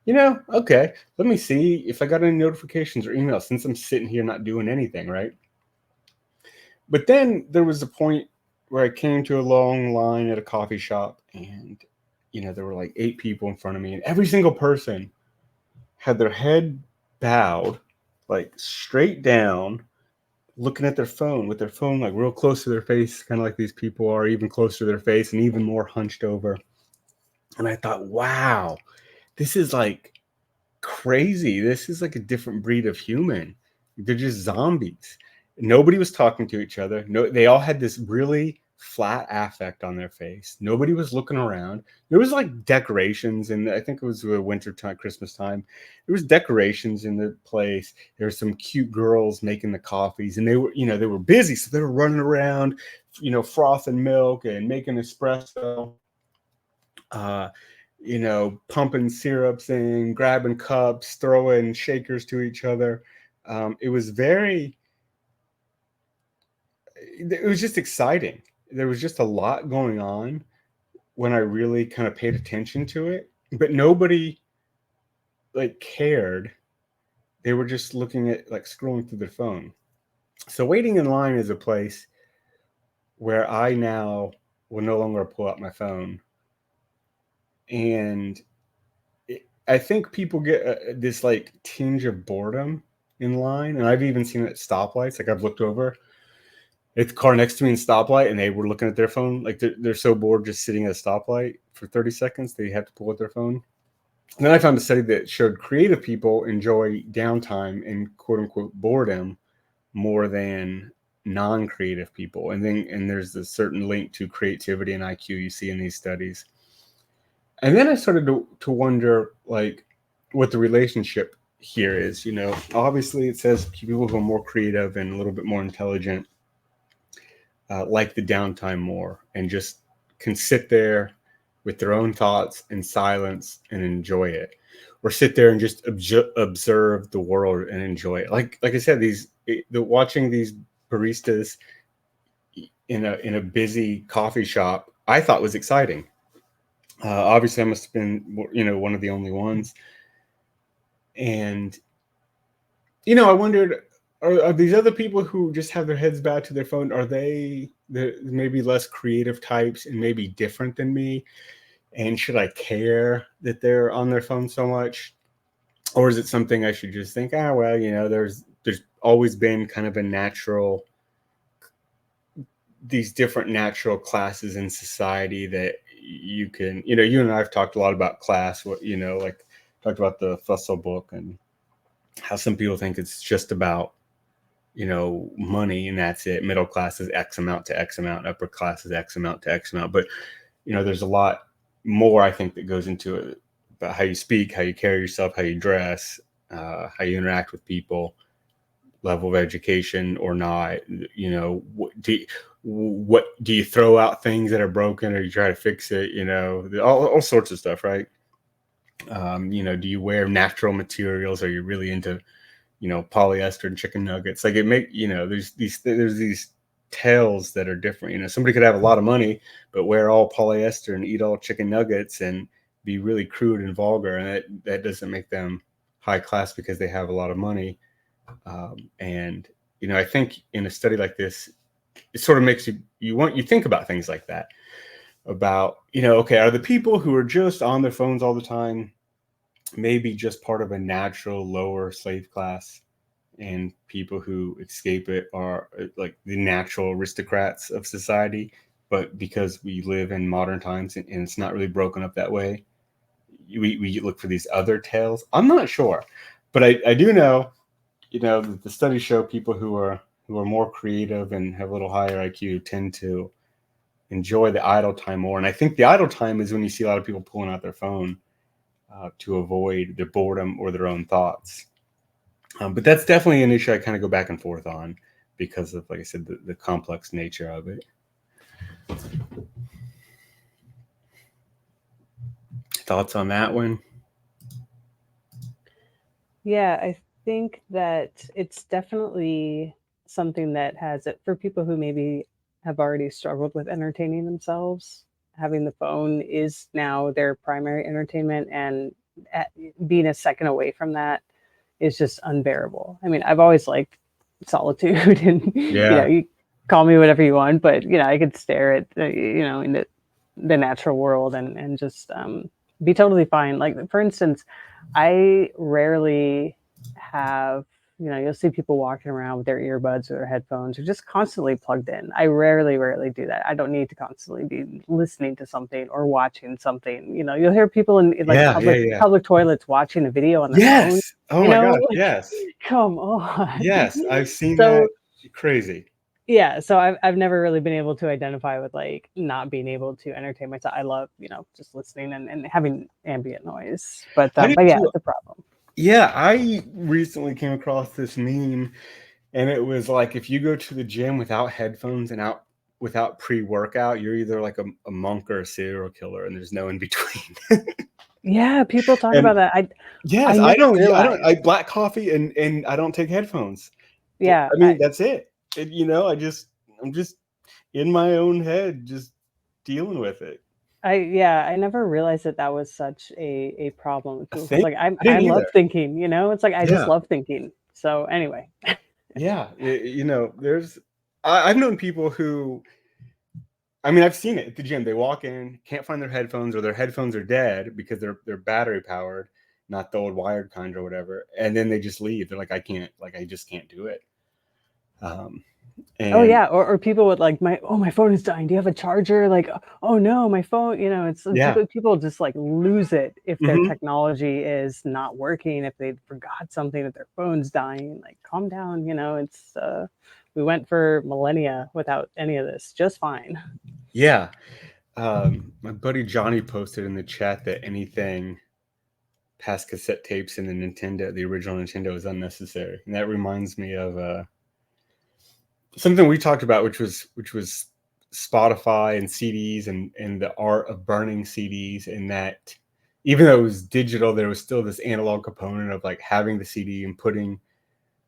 okay, let me see if I got any notifications or emails since I'm sitting here not doing anything, right? But then there was a point where I came to a long line at a coffee shop, and there were like 8 people in front of me, and every single person had their head bowed, like straight down, looking at their phone, with their phone like real close to their face, kind of like these people are, even closer to their face and even more hunched over. And I thought, wow, this is like crazy. This is like a different breed of human. They're just zombies. Nobody was talking to each other. No, they all had this really flat affect on their face. Nobody was looking around. There was like decorations, and I think it was winter time, Christmas time. There was decorations in the place. There were some cute girls making the coffees, and they were, they were busy, so they were running around, frothing milk and making espresso. Uh, pumping syrups in, grabbing cups, throwing shakers to each other. It was it was just exciting. There was just a lot going on when I really kind of paid attention to it, but nobody like cared. They were just looking at like scrolling through their phone. So waiting in line is a place where I now will no longer pull out my phone. And I think people get this like tinge of boredom in line, and I've even seen it at stoplights. Like I've looked over at the car next to me in stoplight, and they were looking at their phone. Like they're so bored just sitting at a stoplight for 30 seconds, they have to pull out their phone. And then I found a study that showed creative people enjoy downtime and quote unquote boredom more than non-creative people. And there's a certain link to creativity and IQ you see in these studies. And then I started to wonder, like, what the relationship here is. Obviously, it says people who are more creative and a little bit more intelligent like the downtime more and just can sit there with their own thoughts in silence and enjoy it, or sit there and just observe the world and enjoy it. Like I said, watching these baristas in a busy coffee shop, I thought was exciting. Obviously, I must have been, one of the only ones. And, I wondered, are these other people who just have their heads bowed to their phone, are they maybe less creative types and maybe different than me? And should I care that they're on their phone so much? Or is it something I should just think, well, there's always been kind of these different natural classes in society that you can, you and I have talked a lot about class, like talked about the Fussell book and how some people think it's just about, money and that's it. Middle class is X amount to X amount, upper class is X amount to X amount. But, there's a lot more, I think, that goes into it about how you speak, how you carry yourself, how you dress, how you interact with people, level of education or not. What do you throw out things that are broken, or you try to fix it? All sorts of stuff, right? Do you wear natural materials? Are you really into, polyester and chicken nuggets? Like there's these tales that are different. Somebody could have a lot of money, but wear all polyester and eat all chicken nuggets and be really crude and vulgar. And that doesn't make them high class because they have a lot of money. And, I think in a study like this, it sort of makes you think about things like that, about, okay, are the people who are just on their phones all the time maybe just part of a natural lower slave class, and people who escape it are like the natural aristocrats of society? But because we live in modern times and it's not really broken up that way, we look for these other tales. I'm not sure, but I do know, the studies show people who are more creative and have a little higher IQ tend to enjoy the idle time more. And I think the idle time is when you see a lot of people pulling out their phone to avoid their boredom or their own thoughts. But that's definitely an issue I kind of go back and forth on because of, like I said, the complex nature of it. Thoughts on that one? Yeah, I think that it's definitely something that has it for people who maybe have already struggled with entertaining themselves. Having the phone is now their primary entertainment, and being a second away from that is just unbearable. I mean, I've always liked solitude, and Yeah. you call me whatever you want, but I could stare at in the natural world and just be totally fine. Like for instance, I rarely have You know, you'll see people walking around with their earbuds or their headphones or just constantly plugged in. I rarely do that. I don't need to constantly be listening to something or watching something. You know, you'll hear people in like Yeah, yeah, yeah. public toilets watching a video on their phone. Yes. Oh You my know, gosh. like, Yes. come on. Yes. I've seen that. So Crazy. yeah, so I've never really been able to identify with like not being able to entertain myself. I love, you know, just listening and having ambient noise. I do But yeah, too. it's a problem. Yeah, I recently came across this meme, and it was like if you go to the gym without headphones and out without pre-workout, you're either like a monk or a serial killer, and there's no in between. Yeah, people talk And about that. yes, I I never don't. I don't. realized. I black coffee and I don't take headphones. Yeah, I mean, that's it. You know, I'm just in my own head, just dealing with it. I never realized that that was such a problem with I people because think like I I didn't love either. thinking, you know, it's like I just Yeah, love thinking. So anyway, yeah. You know, I've known people who. I mean, I've seen it at the gym. They walk in, can't find their headphones, or their headphones are dead because they're battery powered, not the old wired kind or whatever. And then they just leave. They're like, I just can't do it. Um, oh and yeah, or people would like my phone is dying. Do you have a charger? Like oh no, my phone. You know, it's yeah, people just like lose it if their hmm technology is not working. If they forgot something, if their phone's dying. Like calm down. You know, it's we went for millennia without any of this, just fine. yeah. My buddy Johnny posted in the chat that anything past cassette tapes in the original Nintendo, is unnecessary, and that reminds me of something we talked about, which was Spotify and CDs and the art of burning CDs, and that even though it was digital, there was still this analog component of like having the CD and putting.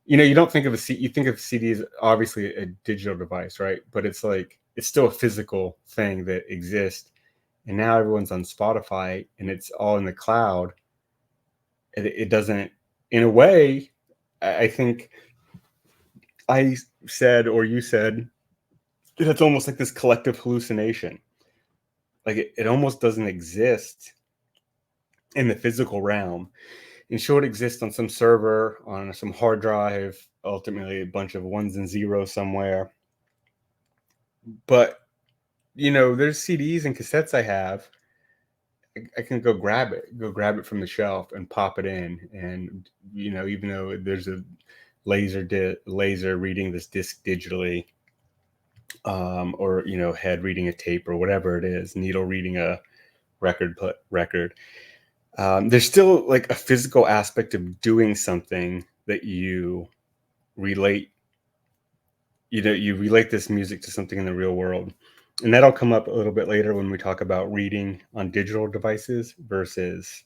You know, you don't think of a CD. You think of CD as obviously a digital device, right? But it's like it's still a physical thing that exists. And now everyone's on Spotify, and it's all in the cloud. It doesn't, in a way. I think I said, or you said, it's almost like this collective hallucination. Like it almost doesn't exist in the physical realm. And sure, it exists on some server, on some hard drive, ultimately a bunch of ones and zeros somewhere. But you know, there's CDs and cassettes I have. I can go grab it from the shelf and pop it in, and you know, even though there's a laser reading this disc digitally, or you know, head reading a tape or whatever it is, needle reading a record. There's still like a physical aspect of doing something that you relate. You know, you relate this music to something in the real world, and that'll come up a little bit later when we talk about reading on digital devices versus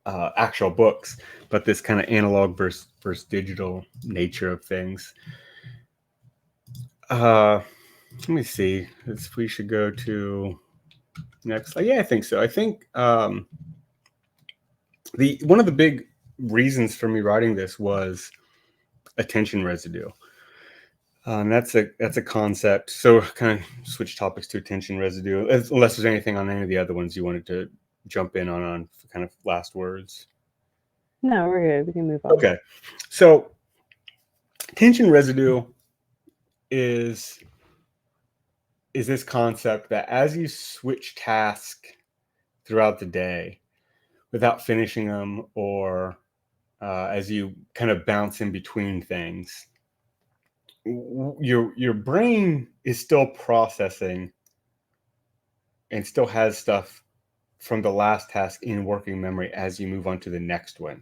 actual books. But this kind of analog versus digital nature of things. Let me see. We should go to next. Yeah, I think so. I think the one of the big reasons for me writing this was attention residue. That's a concept. So kind of switch topics to attention residue, unless there's anything on any of the other ones you wanted to jump in on kind of last words. No, we're good. We can move on. Okay, so attention residue is this concept that as you switch tasks throughout the day without finishing them, or as you kind of bounce in between things, your brain is still processing and still has stuff from the last task in working memory as you move on to the next one.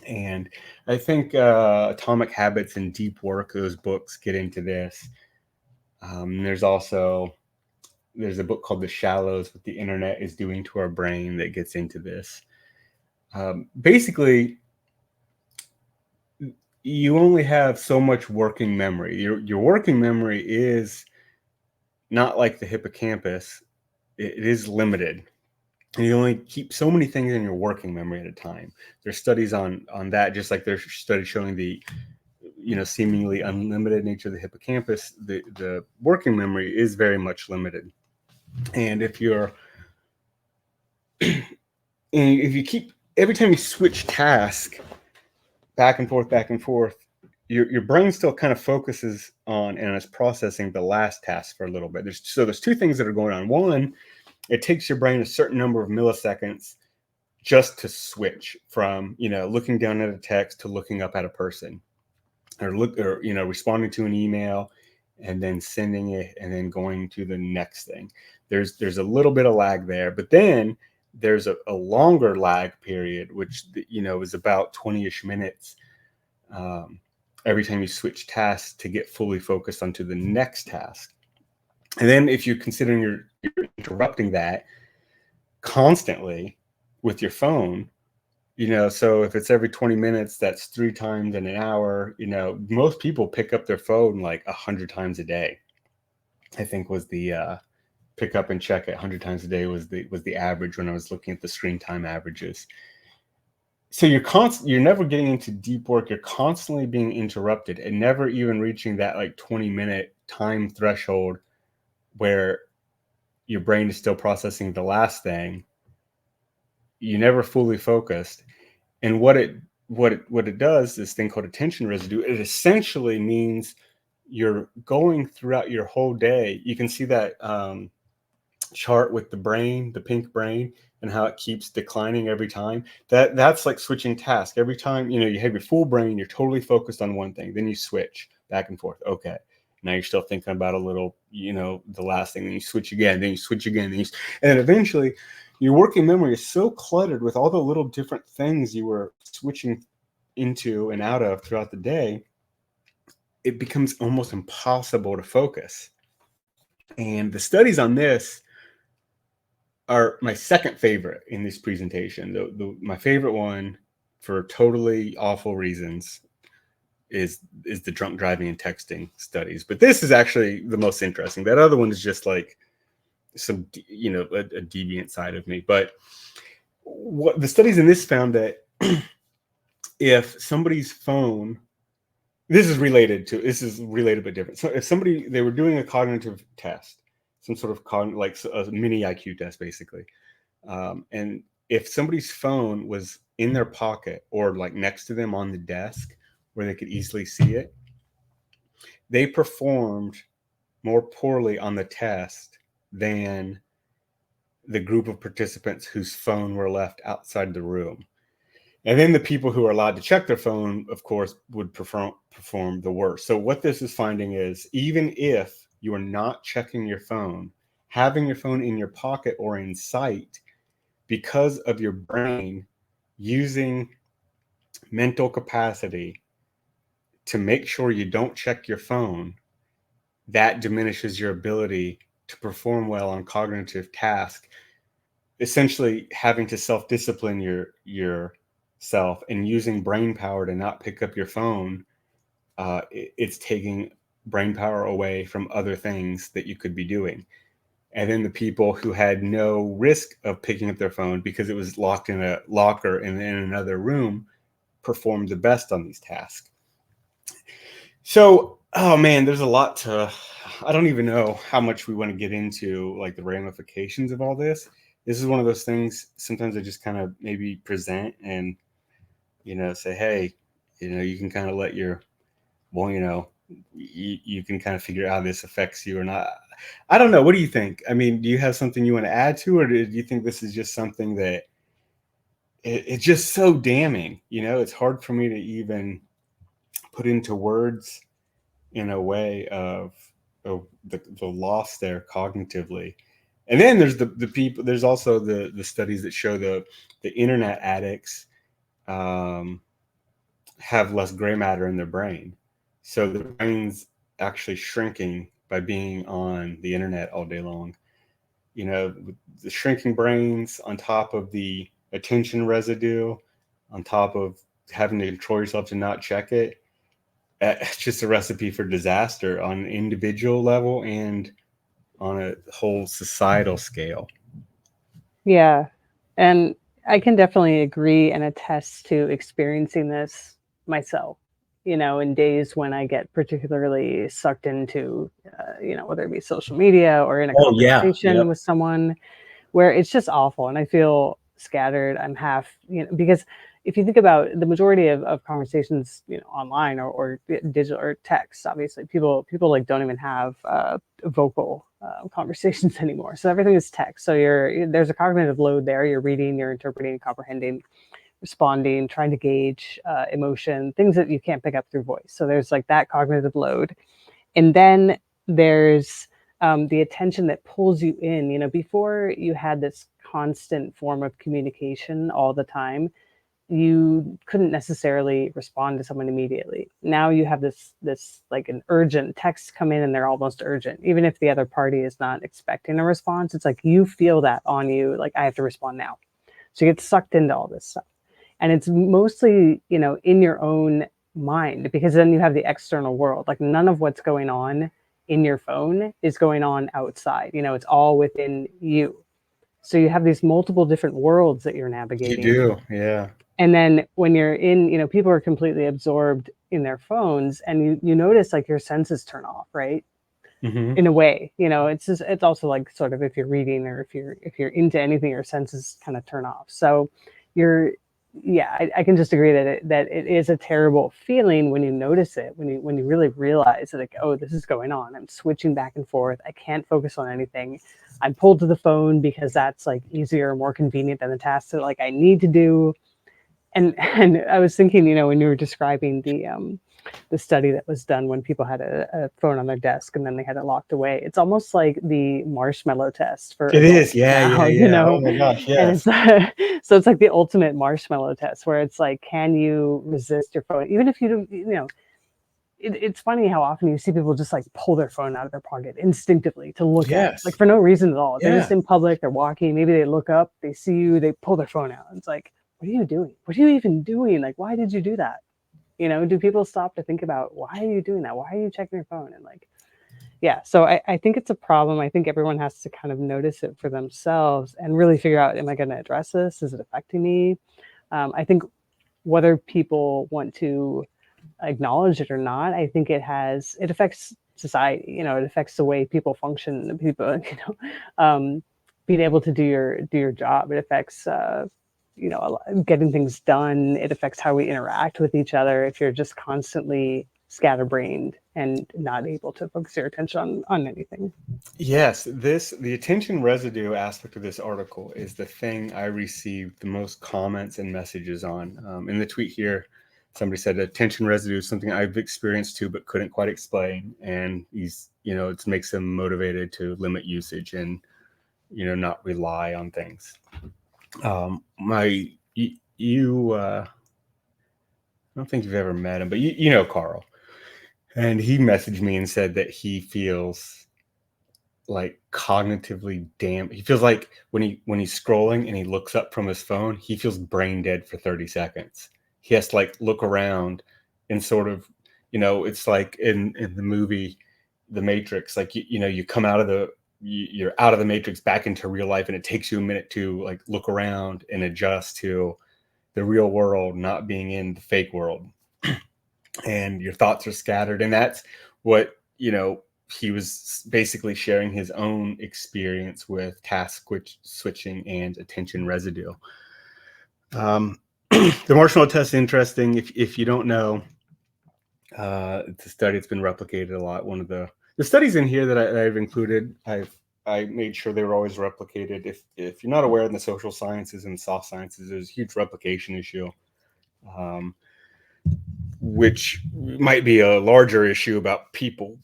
And I think Atomic Habits and Deep Work, those books get into this. There's a book called The Shallows, What the Internet is Doing to Our Brain, that gets into this. Basically, you only have so much working memory. Your working memory is not like the hippocampus. It is limited. And you only keep so many things in your working memory at a time. There's studies on that, just like there's studies showing the seemingly unlimited nature of the hippocampus. The working memory is very much limited. And if you keep, every time you switch task, back and forth, your brain still kind of focuses on and is processing the last task for a little bit. There's two things that are going on. One, it takes your brain a certain number of milliseconds just to switch from, looking down at a text to looking up at a person, or responding to an email and then sending it and then going to the next thing. There's a little bit of lag there, but then there's a longer lag period, which is about 20-ish minutes every time you switch tasks to get fully focused onto the next task. And then if you're considering you're interrupting that constantly with your phone, so if it's every 20 minutes, that's 3 times in an hour. Most people pick up their phone like 100 times a day. I think was the pick up and check it 100 times a day was the average when I was looking at the screen time averages. So you're never getting into deep work. You're constantly being interrupted and never even reaching that like 20-minute time threshold where your brain is still processing the last thing. You never fully focused. And what it does, this thing called attention residue, it essentially means you're going throughout your whole day. You can see that chart with the brain, the pink brain, and how it keeps declining every time. That's like switching tasks. Every time, you have your full brain, you're totally focused on one thing. Then you switch back and forth. Okay. Now you're still thinking about a little, the last thing. Then you switch again. Then you switch again. And then eventually, your working memory is so cluttered with all the little different things you were switching into and out of throughout the day, it becomes almost impossible to focus. And the studies on this are my second favorite in this presentation. My favorite one, for totally awful reasons, is the drunk driving and texting studies. But this is actually the most interesting. That other one is just like some, a deviant side of me. But what the studies in this found that if somebody's phone, this is related but different. So if they were doing a cognitive test, some sort of like a mini IQ test, basically. And if somebody's phone was in their pocket or like next to them on the desk where they could easily see it, they performed more poorly on the test than the group of participants whose phone were left outside the room. And then the people who are allowed to check their phone, of course, would perform the worst. So what this is finding is, even if you are not checking your phone, having your phone in your pocket or in sight, because of your brain using mental capacity to make sure you don't check your phone, that diminishes your ability to perform well on cognitive tasks. Essentially having to self-discipline yourself and using brain power to not pick up your phone, it's taking brain power away from other things that you could be doing. And then the people who had no risk of picking up their phone because it was locked in a locker in another room performed the best on these tasks. So, oh man, there's a lot to, I don't even know how much we want to get into, like the ramifications of all this. This is one of those things, sometimes I just kind of maybe present and, say, hey, you can kind of let your, you can kind of figure out how this affects you or not. I don't know. What do you think? I mean, do you have something you want to add to, or do you think this is just something that it's just so damning? It's hard for me to even put into words in a way of the loss there cognitively. And then there's the people. There's also the studies that show the internet addicts have less gray matter in their brain, so the brain's actually shrinking by being on the internet all day long. The shrinking brains on top of the attention residue, on top of having to control yourself to not check it. It's just a recipe for disaster on an individual level and on a whole societal scale. Yeah. And I can definitely agree and attest to experiencing this myself, in days when I get particularly sucked into, whether it be social media or in a conversation with someone where it's just awful and I feel scattered. I'm half, because if you think about the majority of conversations, online or digital or text, obviously people like don't even have vocal conversations anymore. So everything is text. So there's a cognitive load there. You're reading, you're interpreting, comprehending, responding, trying to gauge emotion, things that you can't pick up through voice. So there's like that cognitive load. And then there's the attention that pulls you in. Before you had this constant form of communication all the time, you couldn't necessarily respond to someone immediately. Now you have this like an urgent text come in, and they're almost urgent. Even if the other party is not expecting a response, it's like you feel that on you, like I have to respond now. So you get sucked into all this stuff. And it's mostly, in your own mind, because then you have the external world. Like none of what's going on in your phone is going on outside. It's all within you. So you have these multiple different worlds that you're You navigating. do, yeah. And then when you're in, people are completely absorbed in their phones, and you notice like your senses turn off, right? Mm-hmm. In a way, it's also like sort of if you're reading or if you're into anything, your senses kind of turn off. So you're, yeah, I can just agree that it is a terrible feeling when you notice it, when you really realize that, like, oh, this is going on. I'm switching back and forth. I can't focus on anything. I'm pulled to the phone because that's like easier, more convenient than the tasks that like I need to do. And I was thinking, when you were describing the study that was done when people had a phone on their desk and then they had it locked away, it's almost like the marshmallow test for It is, adults yeah, now, yeah, yeah. Oh my gosh, and yes. it's so it's like the ultimate marshmallow test, where it's like, can you resist your phone, even if you don't, it's funny how often you see people just like pull their phone out of their pocket instinctively to look at it, like Yes. for no reason at all. They're just Yeah. in public, they're walking, maybe they look up, they see you, they pull their phone out. It's like, what are you doing? What are you even doing? Like, why did you do that? Do people stop to think about, why are you doing that? Why are you checking your phone? And like, yeah, so I think it's a problem. I think everyone has to kind of notice it for themselves and really figure out, am I going to address this? Is it affecting me? I think whether people want to acknowledge it or not, I think it affects society. It affects the way people function. People, being able to do your job. It affects, getting things done. It affects how we interact with each other. If you're just constantly scatterbrained and not able to focus your attention on anything. Yes, the attention residue aspect of this article is the thing I received the most comments and messages on. In the tweet here, somebody said attention residue is something I've experienced too, but couldn't quite explain. And it makes them motivated to limit usage and, not rely on things. I don't think you've ever met him, but you know Carl. And he messaged me and said that he feels like cognitively damn. He feels like when he's scrolling and he looks up from his phone, he feels brain dead for 30 seconds. He has to like look around and sort of, it's like in the movie The Matrix, like you come out of you're out of the Matrix back into real life, and it takes you a minute to like look around and adjust to the real world, not being in the fake world. And your thoughts are scattered. And that's what, he was basically sharing his own experience with task switching and attention residue. The marshmallow test is interesting. If you don't know, it's a study that's been replicated a lot. One of the studies in here that I've included, I made sure they were always replicated. If you're not aware, in the social sciences and soft sciences, there's a huge replication issue, which might be a larger issue about people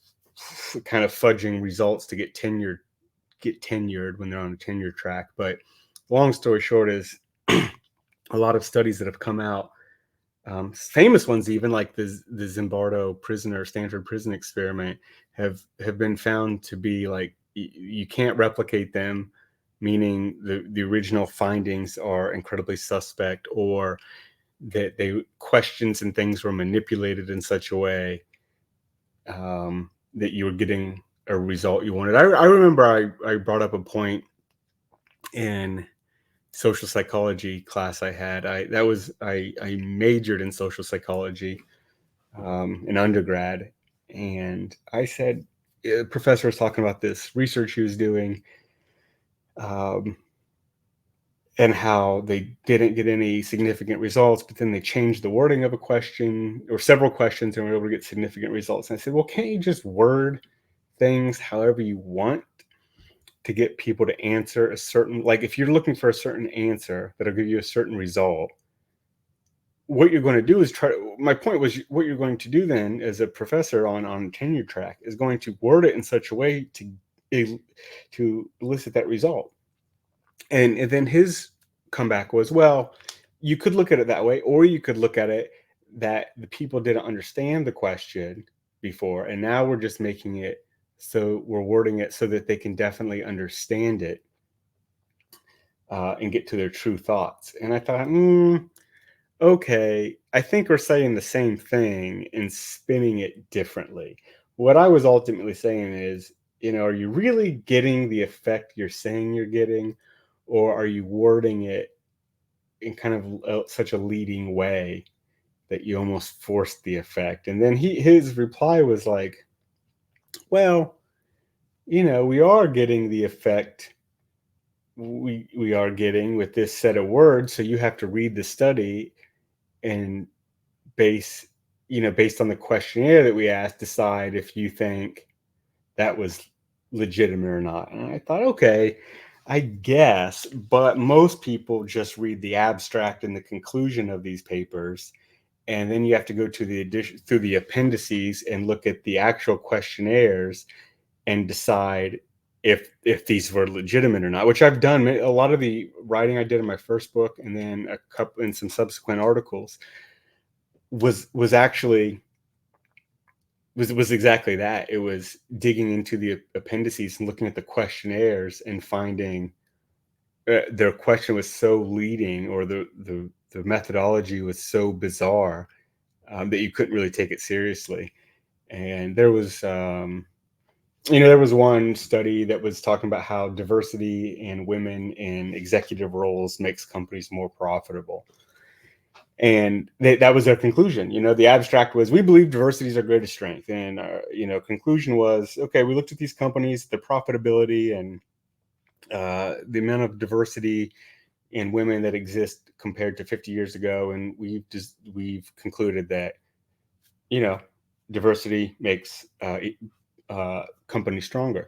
kind of fudging results to get tenured when they're on a tenure track. But long story short is a lot of studies that have come out, famous ones even, like the Zimbardo Stanford prison experiment, have been found to be like, you can't replicate them, meaning the original findings are incredibly suspect, or that questions and things were manipulated in such a way that you were getting a result you wanted. I remember I brought up a point in social psychology class I had. I majored in social psychology in undergrad, and I said, the professor was talking about this research he was doing, um, and how they didn't get any significant results, but then they changed the wording of a question or several questions and were able to get significant results. And I said, well, can't you just word things however you want to get people to answer a certain, like if you're looking for a certain answer that'll give you a certain result, what you're going to do is try. My point was, what you're going to do then as a professor on tenure track is going to word it in such a way to elicit that result. And then his comeback was, well, you could look at it that way, or you could look at it that the people didn't understand the question before, and now we're just making it so we're wording it so that they can definitely understand it and get to their true thoughts. And I thought, okay, I think we're saying the same thing and spinning it differently. What I was ultimately saying is, are you really getting the effect you're saying you're getting, or are you wording it in kind of such a leading way that you almost forced the effect? And then his reply was like, well, we are getting the effect we are getting with this set of words, so you have to read the study and base based on the questionnaire that we asked, decide if you think that was legitimate or not. And I thought, okay, I guess, but most people just read the abstract and the conclusion of these papers, and then you have to go to the addition through the appendices and look at the actual questionnaires and decide if these were legitimate or not, which I've done. A lot of the writing I did in my first book, and then a couple in some subsequent articles, was actually was exactly that. It was digging into the appendices and looking at the questionnaires and finding their question was so leading, or the methodology was so bizarre, that you couldn't really take it seriously. And there was one study that was talking about how diversity and women in executive roles makes companies more profitable. And that was their conclusion. The abstract was, we believe diversity is our greatest strength. And conclusion was, okay, we looked at these companies, the profitability, and the amount of diversity in women that exist compared to 50 years ago, and we've concluded that diversity makes companies stronger.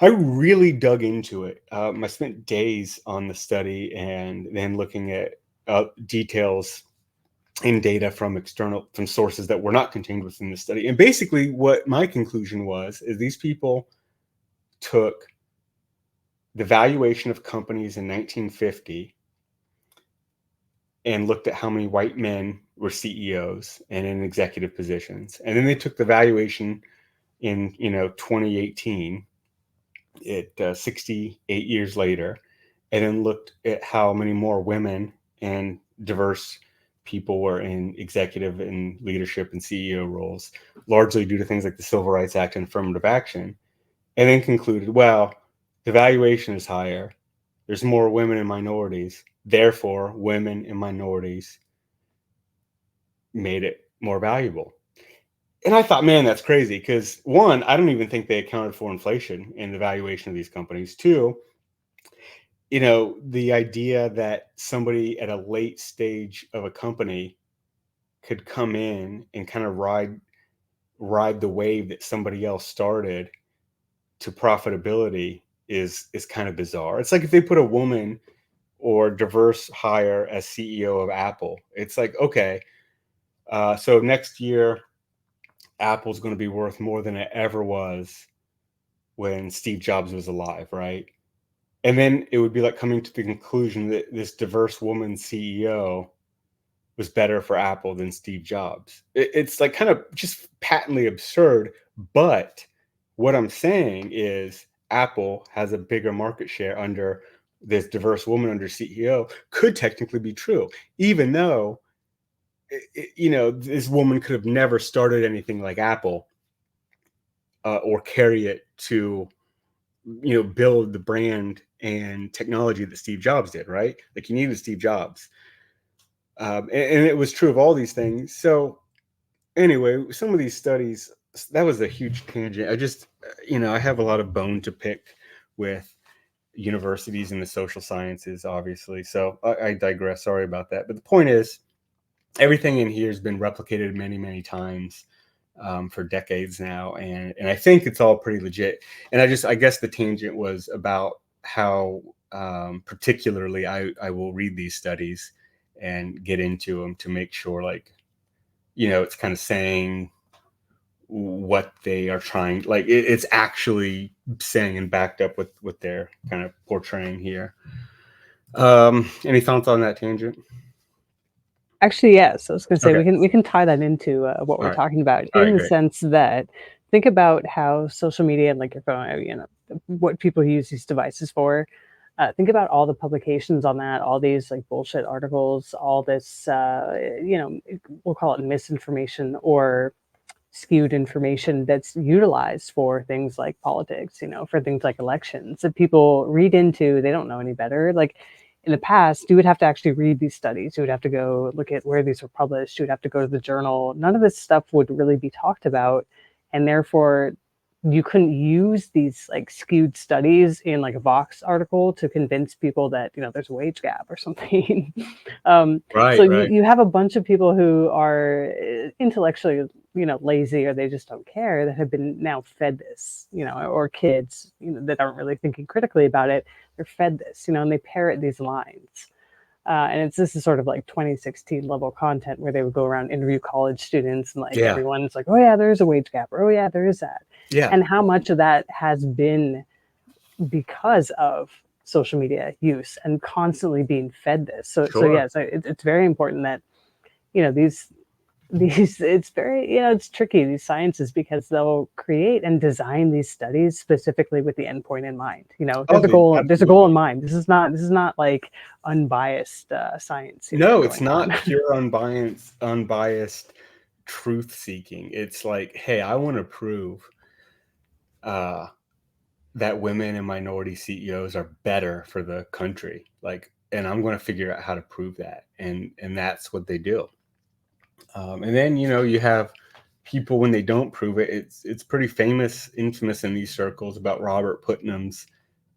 I really dug into it. I spent days on the study and then looking at details and data from sources that were not contained within the study. And basically what my conclusion was is these people took the valuation of companies in 1950 and looked at how many white men were CEOs and in executive positions. And then they took the valuation in 2018, 68 years later, and then looked at how many more women and diverse people were in executive and leadership and CEO roles, largely due to things like the Civil Rights Act and affirmative action, and then concluded, well, the valuation is higher. There's more women and minorities. Therefore, women and minorities made it more valuable. And I thought, man, that's crazy, because one, I don't even think they accounted for inflation in the valuation of these companies. Two, the idea that somebody at a late stage of a company could come in and kind of ride the wave that somebody else started to profitability is kind of bizarre. It's like if they put a woman or diverse hire as CEO of Apple. It's like, okay, so next year Apple's going to be worth more than it ever was when Steve Jobs was alive, right? And then it would be like coming to the conclusion that this diverse woman CEO was better for Apple than Steve Jobs. It's like kind of just patently absurd. But what I'm saying is Apple has a bigger market share under this diverse woman under CEO could technically be true, even though this woman could have never started anything like Apple, or carry it to build the brand and technology that Steve Jobs did, right? Like you needed Steve Jobs. And it was true of all these things. So anyway, some of these studies, that was a huge tangent. I just, I have a lot of bone to pick with universities and the social sciences, obviously. So I digress. Sorry about that. But the point is, everything in here has been replicated many, many times for decades now, and I think it's all pretty legit. And I guess the tangent was about how particularly I will read these studies and get into them to make sure, like, it's kind of saying what they are trying, like it's actually saying and backed up with what they're kind of portraying here. Any thoughts on that tangent? Actually, yes. I was going to say Okay. we can tie that into what All we're right. talking about All in right, the great. sense that think about how social media and like your phone, what people use these devices for. Think about all the publications on that, all these like bullshit articles, all this, we'll call it misinformation or skewed information that's utilized for things like politics, for things like elections that people read into. They don't know any better. Like in the past, you would have to actually read these studies. You would have to go look at where these were published. You would have to go to the journal. None of this stuff would really be talked about. And therefore, you couldn't use these like skewed studies in like a Vox article to convince people that, there's a wage gap or something. So Right, right. you have a bunch of people who are intellectually lazy, or they just don't care, that have been now fed this, or kids, that aren't really thinking critically about it. They're fed this, and they parrot these lines. And this is sort of like 2016 level content where they would go around interview college students, and like Yeah, everyone's like, oh yeah, there is a wage gap, or oh yeah, there is that. yeah, And how much of that has been because of social media use and constantly being fed this. So sure. yeah, so it's very important that these it's very, it's tricky, these sciences, because they'll create and design these studies specifically with the endpoint in mind. Oh, There's a goal absolutely. in mind. This is not like unbiased science, No, it's going on. not pure unbiased truth seeking. It's like, hey, I want to prove uh, that women and minority CEOs are better for the country. Like, and I'm going to figure out how to prove that, and that's what they do. And then you have people when they don't prove it. It's pretty infamous in these circles about Robert Putnam's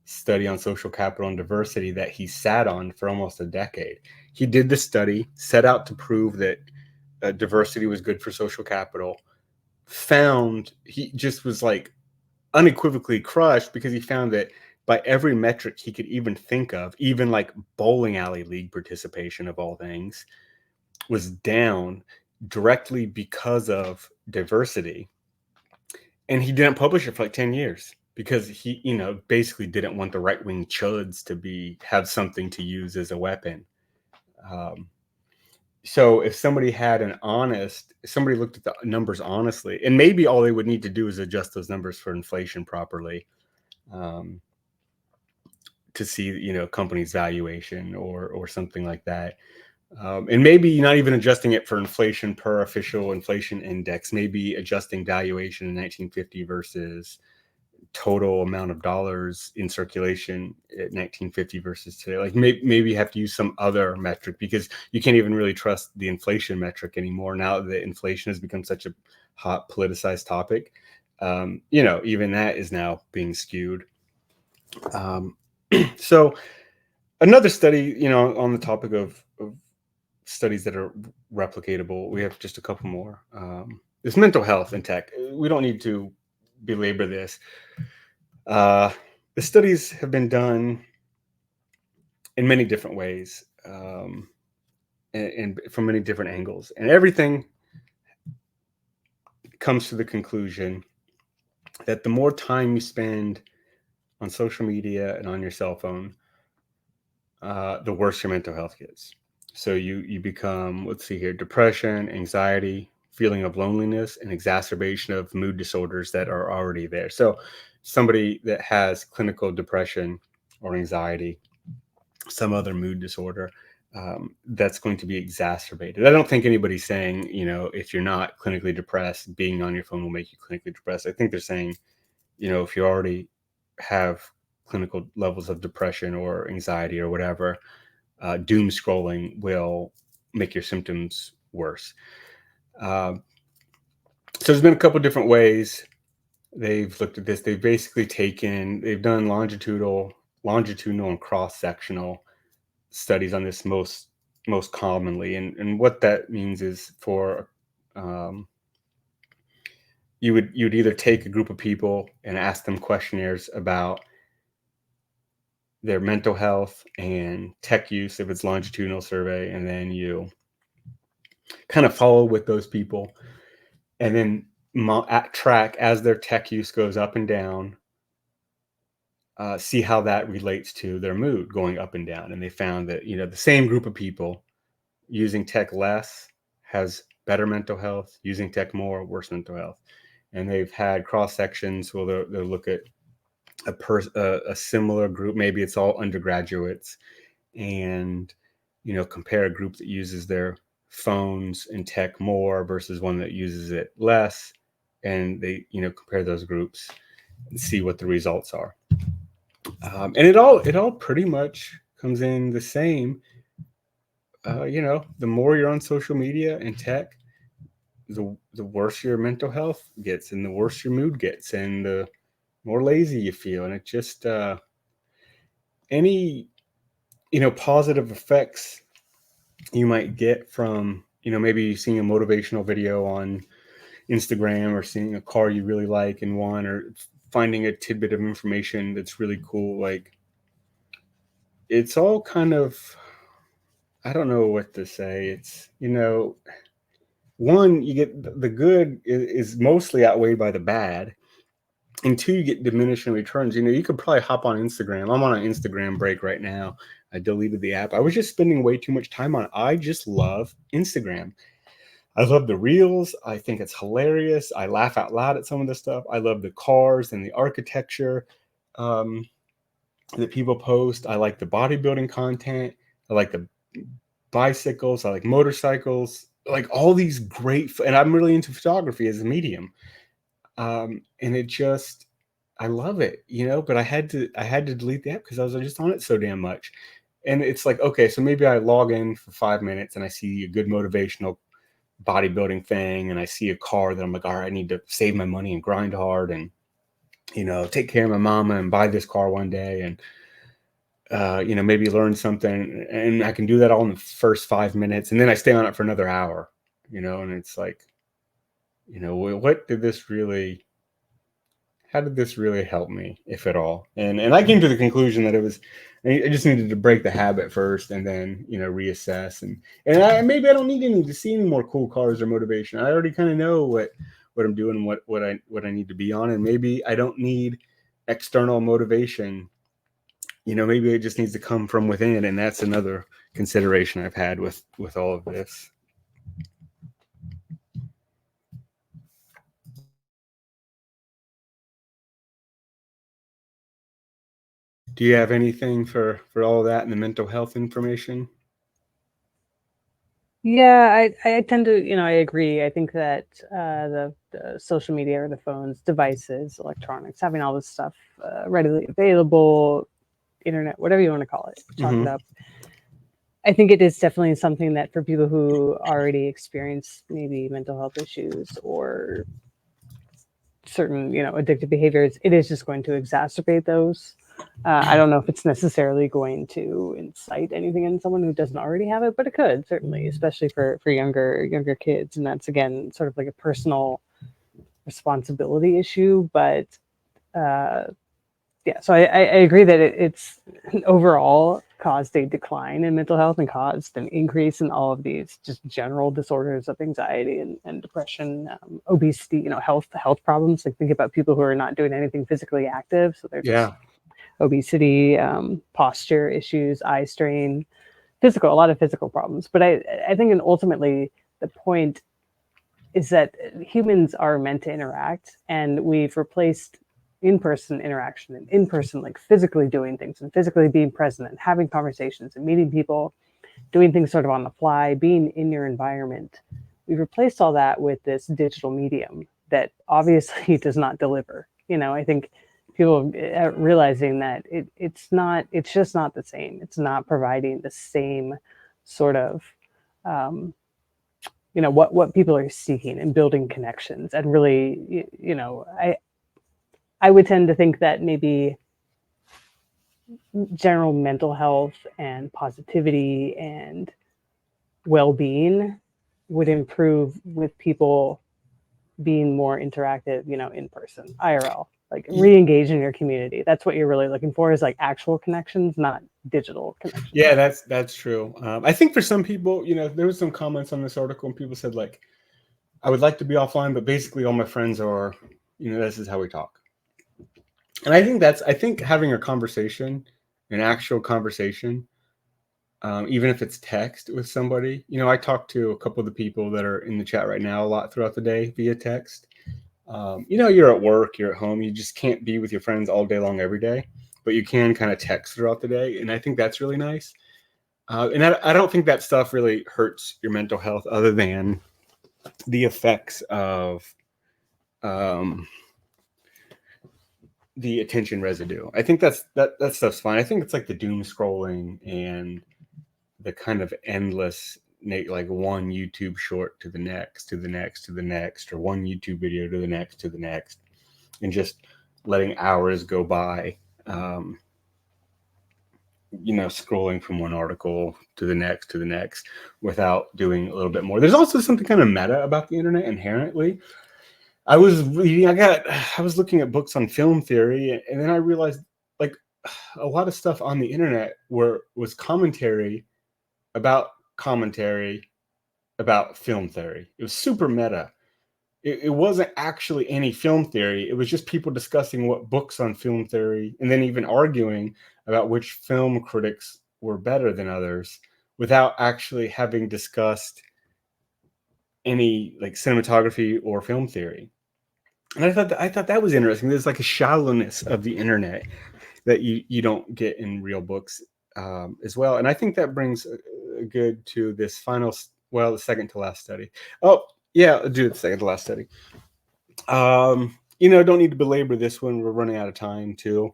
study on social capital and diversity that he sat on for almost a decade. He did the study, set out to prove that diversity was good for social capital. Found he just was like unequivocally crushed because he found that by every metric he could even think of, even like bowling alley league participation of all things, was down directly because of diversity. And he didn't publish it for like 10 years because he, basically didn't want the right wing chuds to have something to use as a weapon. Um, so if somebody looked at the numbers honestly, and maybe all they would need to do is adjust those numbers for inflation properly, um, to see, company's valuation or something like that. And maybe not even adjusting it for inflation per official inflation index, maybe adjusting valuation in 1950 versus total amount of dollars in circulation at 1950 versus today. Like maybe you have to use some other metric because you can't even really trust the inflation metric anymore now that inflation has become such a hot politicized topic. Even that is now being skewed. Um, so another study, on the topic of studies that are replicatable, we have just a couple more. Is mental health in tech. We don't need to belabor this. Uh, the studies have been done in many different ways, and from many different angles, and everything comes to the conclusion that the more time you spend on social media and on your cell phone, the worse your mental health gets. So you become, let's see here, depression, anxiety, feeling of loneliness, and exacerbation of mood disorders that are already there. So somebody that has clinical depression or anxiety, some other mood disorder, that's going to be exacerbated. I don't think anybody's saying, if you're not clinically depressed, being on your phone will make you clinically depressed. I think they're saying, if you already have clinical levels of depression or anxiety or whatever, doom scrolling will make your symptoms worse. So there's been a couple different ways they've looked at this. They've done longitudinal longitudinal and cross-sectional studies on this most commonly. And what that means is for you'd either take a group of people and ask them questionnaires about their mental health and tech use if it's longitudinal survey, and then you kind of follow with those people and then track as their tech use goes up and down, see how that relates to their mood going up and down. And they found that, the same group of people using tech less has better mental health, using tech more, worse mental health. And they've had cross sections where they'll look at a similar group, maybe it's all undergraduates, and compare a group that uses their phones and tech more versus one that uses it less, and they compare those groups and see what the results are. And it all pretty much comes in the same. The more you're on social media and tech, the worse your mental health gets, and the worse your mood gets, and the more lazy you feel. And it just any positive effects you might get from maybe seeing a motivational video on Instagram, or seeing a car you really like and want, or finding a tidbit of information that's really cool. Like, it's all kind of, I don't know what to say. It's, one, you get the good is mostly outweighed by the bad. And two, you get diminishing returns. You could probably hop on Instagram. I'm on an Instagram break right now. I deleted the app. I was just spending way too much time on it. I just love Instagram. I love the reels. I think it's hilarious. I laugh out loud at some of the stuff. I love the cars and the architecture that people post. I like the bodybuilding content. I like the bicycles. I like motorcycles. Like all these great, and I'm really into photography as a medium. And it just, I love it, but I had to delete the app because I was just on it so damn much. And it's like, okay, so maybe I log in for 5 minutes and I see a good motivational bodybuilding thing, and I see a car that I'm like, all right, I need to save my money and grind hard and take care of my mama and buy this car one day, and maybe learn something. And I can do that all in the first 5 minutes, and then I stay on it for another hour, and it's like, what did this really, how did this really help me, if at all? And I came to the conclusion that I just needed to break the habit first, and then reassess. And maybe I don't need to see any more cool cars or motivation. I already kind of know what I'm doing and what I need to be on. And maybe I don't need external motivation. Maybe it just needs to come from within. And that's another consideration I've had with all of this. Do you have anything for all of that and the mental health information? Yeah, I tend to, I agree. I think that the social media or the phones, devices, electronics, having all this stuff readily available, internet, whatever you want to call it, chalk it up. I think it is definitely something that for people who already experience maybe mental health issues or certain, addictive behaviors, it is just going to exacerbate those. I don't know if it's necessarily going to incite anything in someone who doesn't already have it, but it could certainly, especially for younger kids. And that's, again, sort of like a personal responsibility issue. But yeah, so I agree that it's overall caused a decline in mental health and caused an increase in all of these just general disorders of anxiety and depression, obesity, health problems. Like, think about people who are not doing anything physically active. So they're just obesity, posture issues, eye strain, a lot of physical problems. But I think, and ultimately the point is that humans are meant to interact, and we've replaced in-person interaction and in-person, like physically doing things and physically being present and having conversations and meeting people, doing things sort of on the fly, being in your environment. We've replaced all that with this digital medium that obviously does not deliver. I think people realizing that it's just not the same. It's not providing the same sort of what people are seeking and building connections. And really, I would tend to think that maybe general mental health and positivity and well-being would improve with people being more interactive, in person, IRL, like re-engaging your community. That's what you're really looking for, is like actual connections, not digital connections. Yeah, that's true. I think for some people, there was some comments on this article, and people said like, I would like to be offline, but basically all my friends are, this is how we talk. And I think having a conversation, an actual conversation, even if it's text with somebody, I talk to a couple of the people that are in the chat right now a lot throughout the day via text. You're at work, you're at home, you just can't be with your friends all day long every day, but you can kind of text throughout the day. And I think that's really nice. And I don't think that stuff really hurts your mental health, other than the effects of the attention residue. I think that stuff's fine. I think it's like the doom scrolling and the kind of endless, like one YouTube short to the next, to the next, to the next, or one YouTube video to the next, and just letting hours go by. Scrolling from one article to the next without doing a little bit more. There's also something kind of meta about the internet inherently. I was looking at books on film theory, and then I realized like a lot of stuff on the internet was commentary about film theory. It was super meta. It wasn't actually any film theory. It was just people discussing what books on film theory, and then even arguing about which film critics were better than others, without actually having discussed any like cinematography or film theory. And I thought that was interesting. There's like a shallowness of the internet that you don't get in real books as well. And I think that brings a good to this the second to last study. Oh yeah, I'll do the second to last study. Don't need to belabor this one. We're running out of time too.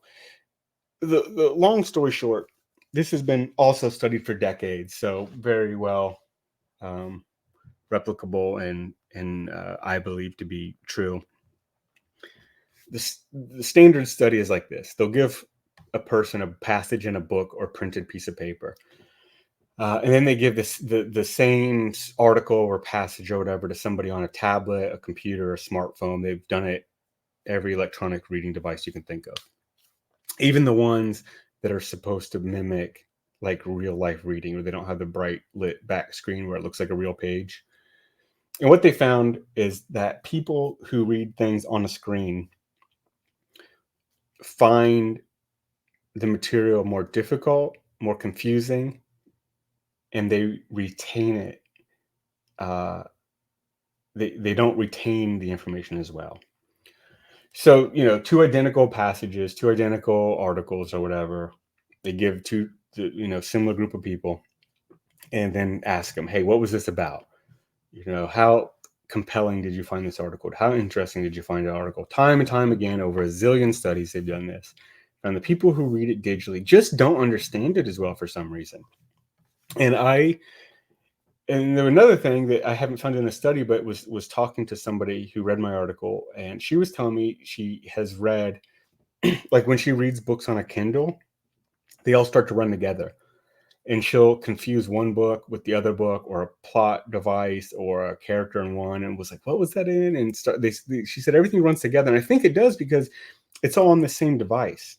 The long story short, this has been also studied for decades, so very well replicable and I believe to be true. The standard study is like this. They'll give a person a passage in a book or printed piece of paper. And then they give the same article or passage or whatever to somebody on a tablet, a computer, a smartphone. They've done it every electronic reading device you can think of. Even the ones that are supposed to mimic like real life reading, where they don't have the bright lit back screen where it looks like a real page. And what they found is that people who read things on a screen find the material more difficult, more confusing, and they retain it. They don't retain the information as well. So, two identical passages, two identical articles or whatever, they give to similar group of people, and then ask them, hey, what was this about? How compelling did you find this article? How interesting did you find the article? Time and time again, over a zillion studies, they've done this. And the people who read it digitally just don't understand it as well for some reason. And there was another thing that I haven't found in a study, but was talking to somebody who read my article, and she was telling me she has read, like when she reads books on a Kindle, they all start to run together. And she'll confuse one book with the other book, or a plot device, or a character in one, and was like, "What was that in?" And she said everything runs together, and I think it does because it's all on the same device.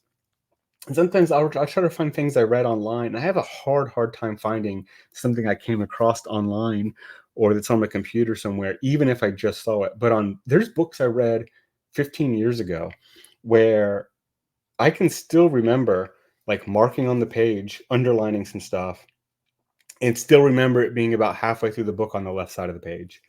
And sometimes I'll try to find things I read online, and I have a hard time finding something I came across online or that's on my computer somewhere, even if I just saw it. But there's books I read 15 years ago where I can still remember like marking on the page, underlining some stuff, and still remember it being about halfway through the book on the left side of the page.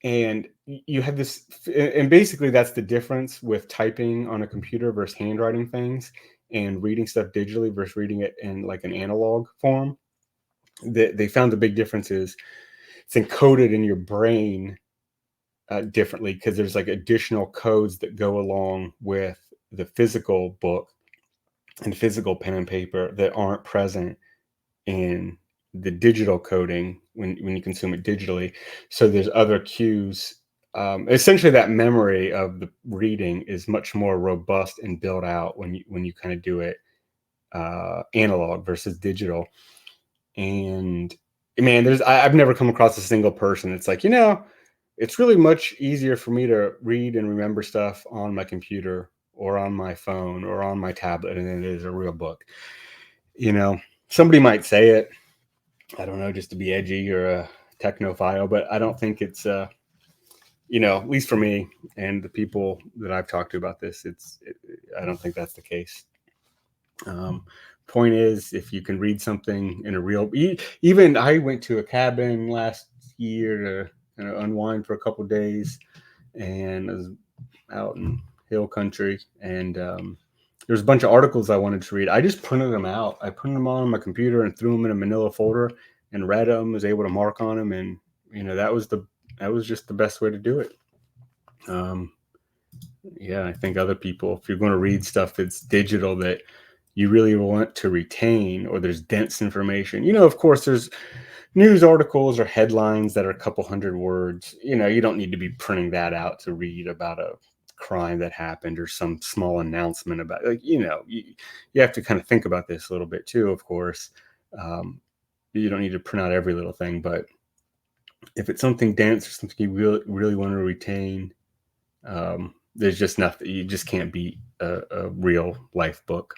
And you have this, and basically that's the difference with typing on a computer versus handwriting things, and reading stuff digitally versus reading it in like an analog form. They found the big difference is it's encoded in your brain differently, because there's like additional codes that go along with the physical book and physical pen and paper that aren't present in the digital coding when you consume it digitally. So there's other cues. Essentially, that memory of the reading is much more robust and built out when you kind of do it analog versus digital. And man, I've never come across a single person that's like, it's really much easier for me to read and remember stuff on my computer or on my phone or on my tablet than it is a real book. Somebody might say it, I don't know, just to be edgy or a technophile, but I don't think it's at least for me and the people that I've talked to about this, I don't think that's the case. Point is, if you can read something in a real, even I went to a cabin last year to unwind for a couple of days, and I was out in hill country, and there was a bunch of articles I wanted to read. I just printed them out. I printed them on my computer and threw them in a manila folder and read them, was able to mark on them, and that was just the best way to do it. Yeah, I think other people, if you're going to read stuff that's digital that you really want to retain, or there's dense information, of course there's news articles or headlines that are a couple hundred words. You don't need to be printing that out to read about a crime that happened or some small announcement about, you have to kind of think about this a little bit too, of course. You don't need to print out every little thing, but if it's something dense or something you really want to retain, there's just nothing, you just can't beat a real life book.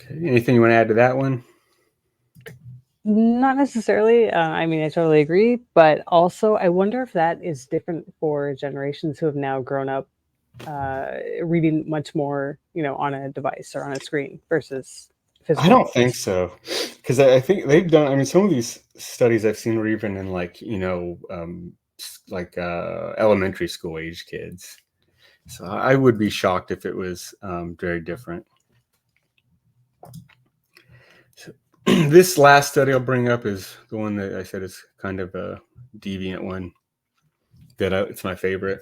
Okay, anything you want to add to that one? Not necessarily. I mean, I totally agree, but also I wonder if that is different for generations who have now grown up reading much more, on a device or on a screen versus physical. I don't think so, because I think they've done. I mean, some of these studies I've seen were even in elementary school age kids. So I would be shocked if it was very different. So, this last study I'll bring up is the one that I said is kind of a deviant one. It's my favorite.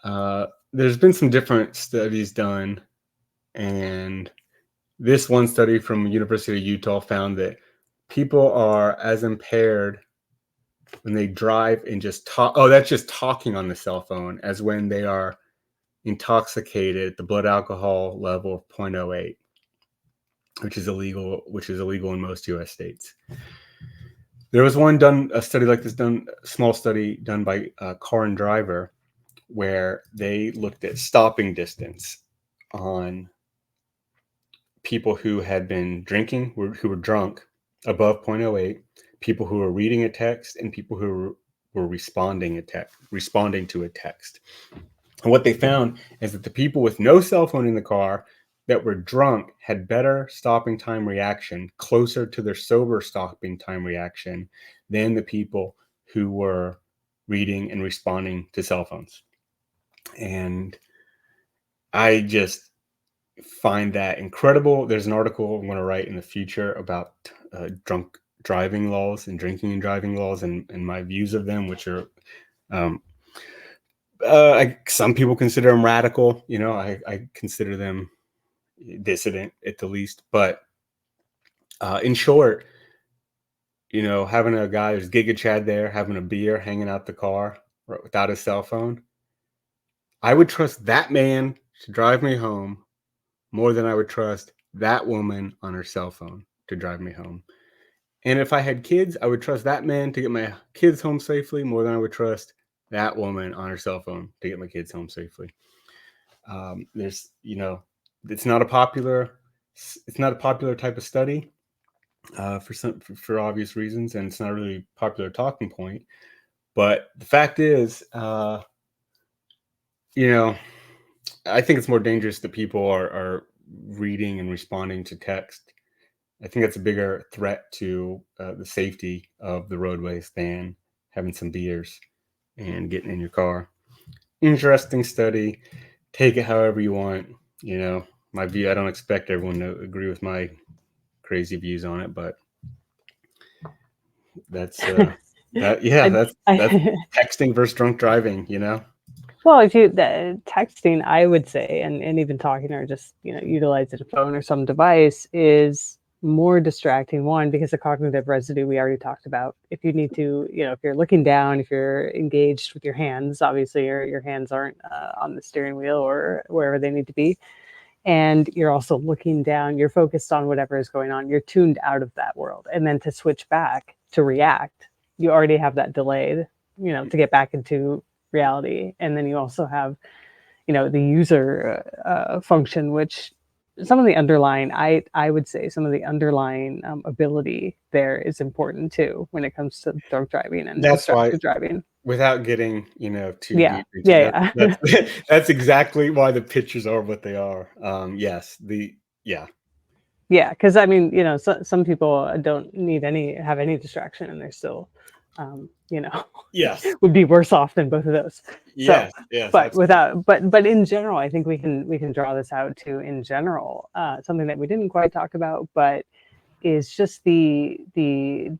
There's been some different studies done, and this one study from University of Utah found that people are as impaired when they drive and just talk. Oh, that's just talking on the cell phone, as when they are intoxicated at the blood alcohol level of 0.08, which is illegal in most U.S. states. There was a study like this a small study done by Car and Driver, where they looked at stopping distance on people who had been drinking, who were drunk above 0.08, people who were reading a text, and people who were responding to a text. And what they found is that the people with no cell phone in the car that were drunk had better stopping time reaction, closer to their sober stopping time reaction, than the people who were reading and responding to cell phones. And I just find that incredible. There's an article I'm going to write in the future about drunk driving laws and drinking and driving laws, and my views of them, which are some people consider them radical. I consider them dissident at the least. But in short, having a guy who's Giga Chad there, having a beer, hanging out the car without a cell phone, I would trust that man to drive me home more than I would trust that woman on her cell phone to drive me home. And if I had kids, I would trust that man to get my kids home safely more than I would trust that woman on her cell phone to get my kids home safely. It's not a popular type of study for obvious reasons, and it's not a really popular talking point. But the fact is, I think it's more dangerous that people are reading and responding to text. I think that's a bigger threat to the safety of the roadways than having some beers and getting in your car. Interesting study. Take it however you want. My view, I don't expect everyone to agree with my crazy views on it, but that's that's texting versus drunk driving. Well, if you texting, I would say, and even talking or just utilizing a phone or some device is more distracting. One, because the cognitive residue we already talked about. If you need to, if you're looking down, if you're engaged with your hands, obviously your hands aren't on the steering wheel or wherever they need to be. and you're also looking down, you're focused on whatever is going on, you're tuned out of that world. And then to switch back to react, you already have that delayed, to get back into reality. And then you also have, the user function, which some of the underlying, I would say some of the underlying ability there is important too when it comes to drunk driving and That's why, distracted driving. without getting too Yeah, deep into that, yeah, yeah. that's exactly why the pictures are what they are. Yes, yeah. Yeah, because I mean, some people don't need have any distraction, and they're still, you know, Yes, would be worse off than both of those. So, yes, but absolutely. but in general, I think we can draw this out to in general something that we didn't quite talk about, but is just the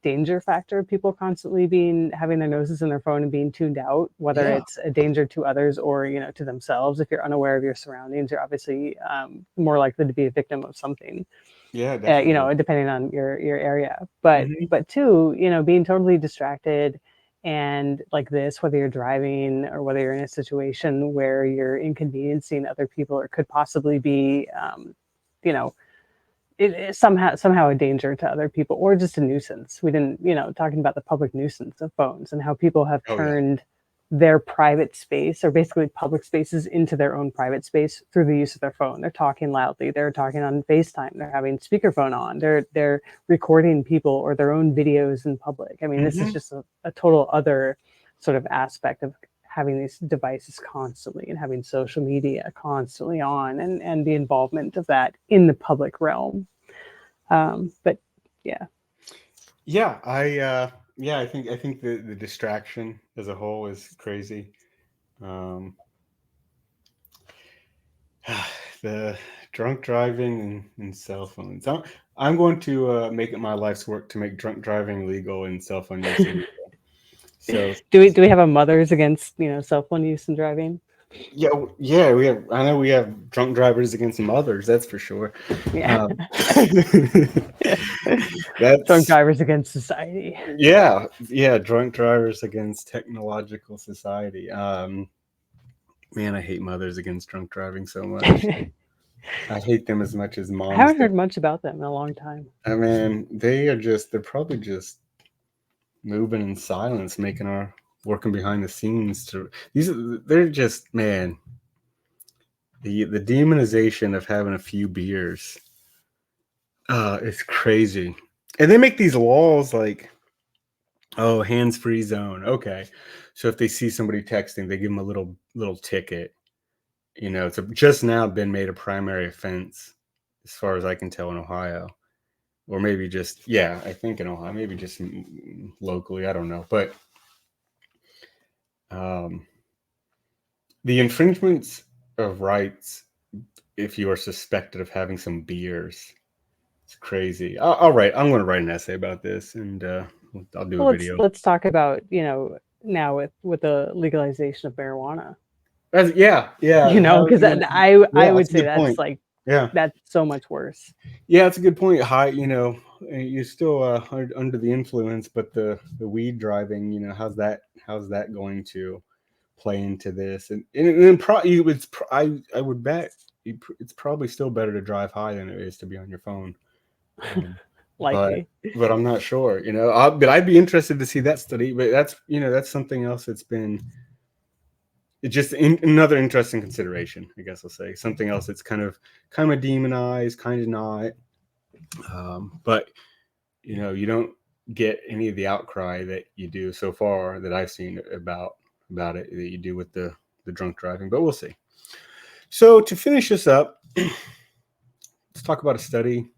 danger factor of people constantly being having their noses in their phone and being tuned out, whether Yeah, it's a danger to others or to themselves. If you're unaware of your surroundings, you're obviously more likely to be a victim of something, yeah, definitely. depending on your area. But Hmm. but two, being totally distracted and like this, whether you're driving or whether you're in a situation where you're inconveniencing other people or could possibly be, you know, it is somehow a danger to other people or just a nuisance. We didn't, talking about the public nuisance of phones and how people have Oh yeah. turned their private space or basically public spaces into their own private space through the use of their phone. They're talking loudly, they're talking on FaceTime, they're having speakerphone on, they're recording people or their own videos in public. I mean, this is Hmm. just a total other sort of aspect of having these devices constantly and having social media constantly on, and the involvement of that in the public realm. But yeah. Yeah, yeah, I think the distraction as a whole is crazy. Um, the drunk driving and cell phones. I'm going to make it my life's work to make drunk driving legal and cell phone use illegal. So Do we have a mothers against cell phone use and driving? yeah, yeah, we have. I know we have drunk drivers against mothers. That's for sure. Yeah. Um, Drunk that's drivers against society. yeah, drunk drivers against technological society. Man, I hate mothers against drunk driving so much. I I hate them as much as moms haven't do. heard much about them in a long time. I mean, they're probably just moving in silence, making our working behind the scenes to they're just, man, the demonization of having a few beers. It's crazy. And they make these laws like, oh, hands-free zone. Okay. So if they see somebody texting, they give them a little ticket. It's just now been made a primary offense, as far as I can tell, in Ohio. Or maybe just, yeah, I think in Ohio, maybe just locally, I don't know. But um, the infringements of rights, if you are suspected of having some beers, it's crazy. I'm going to write an essay about this, and I'll do a Well, let's video. let's talk about now with the legalization of marijuana. Yeah, yeah. How are Because you gonna? I Yeah, that's would a say good point. Yeah, that's so much worse. yeah, it's a good point. High, you're still under the influence, but the weed driving, how's that going to play into this? And I would bet it's probably still better to drive high than it is to be on your phone. Um, but Likely. but I'm not sure. But I'd be interested to see that study. But that's something else that's been it's just another interesting consideration. I guess I'll say something else that's kind of demonized, kind of not. But you don't get any of the outcry that you do so far that I've seen about it that you do with the drunk driving. But we'll see. So to finish this up, let's talk about a study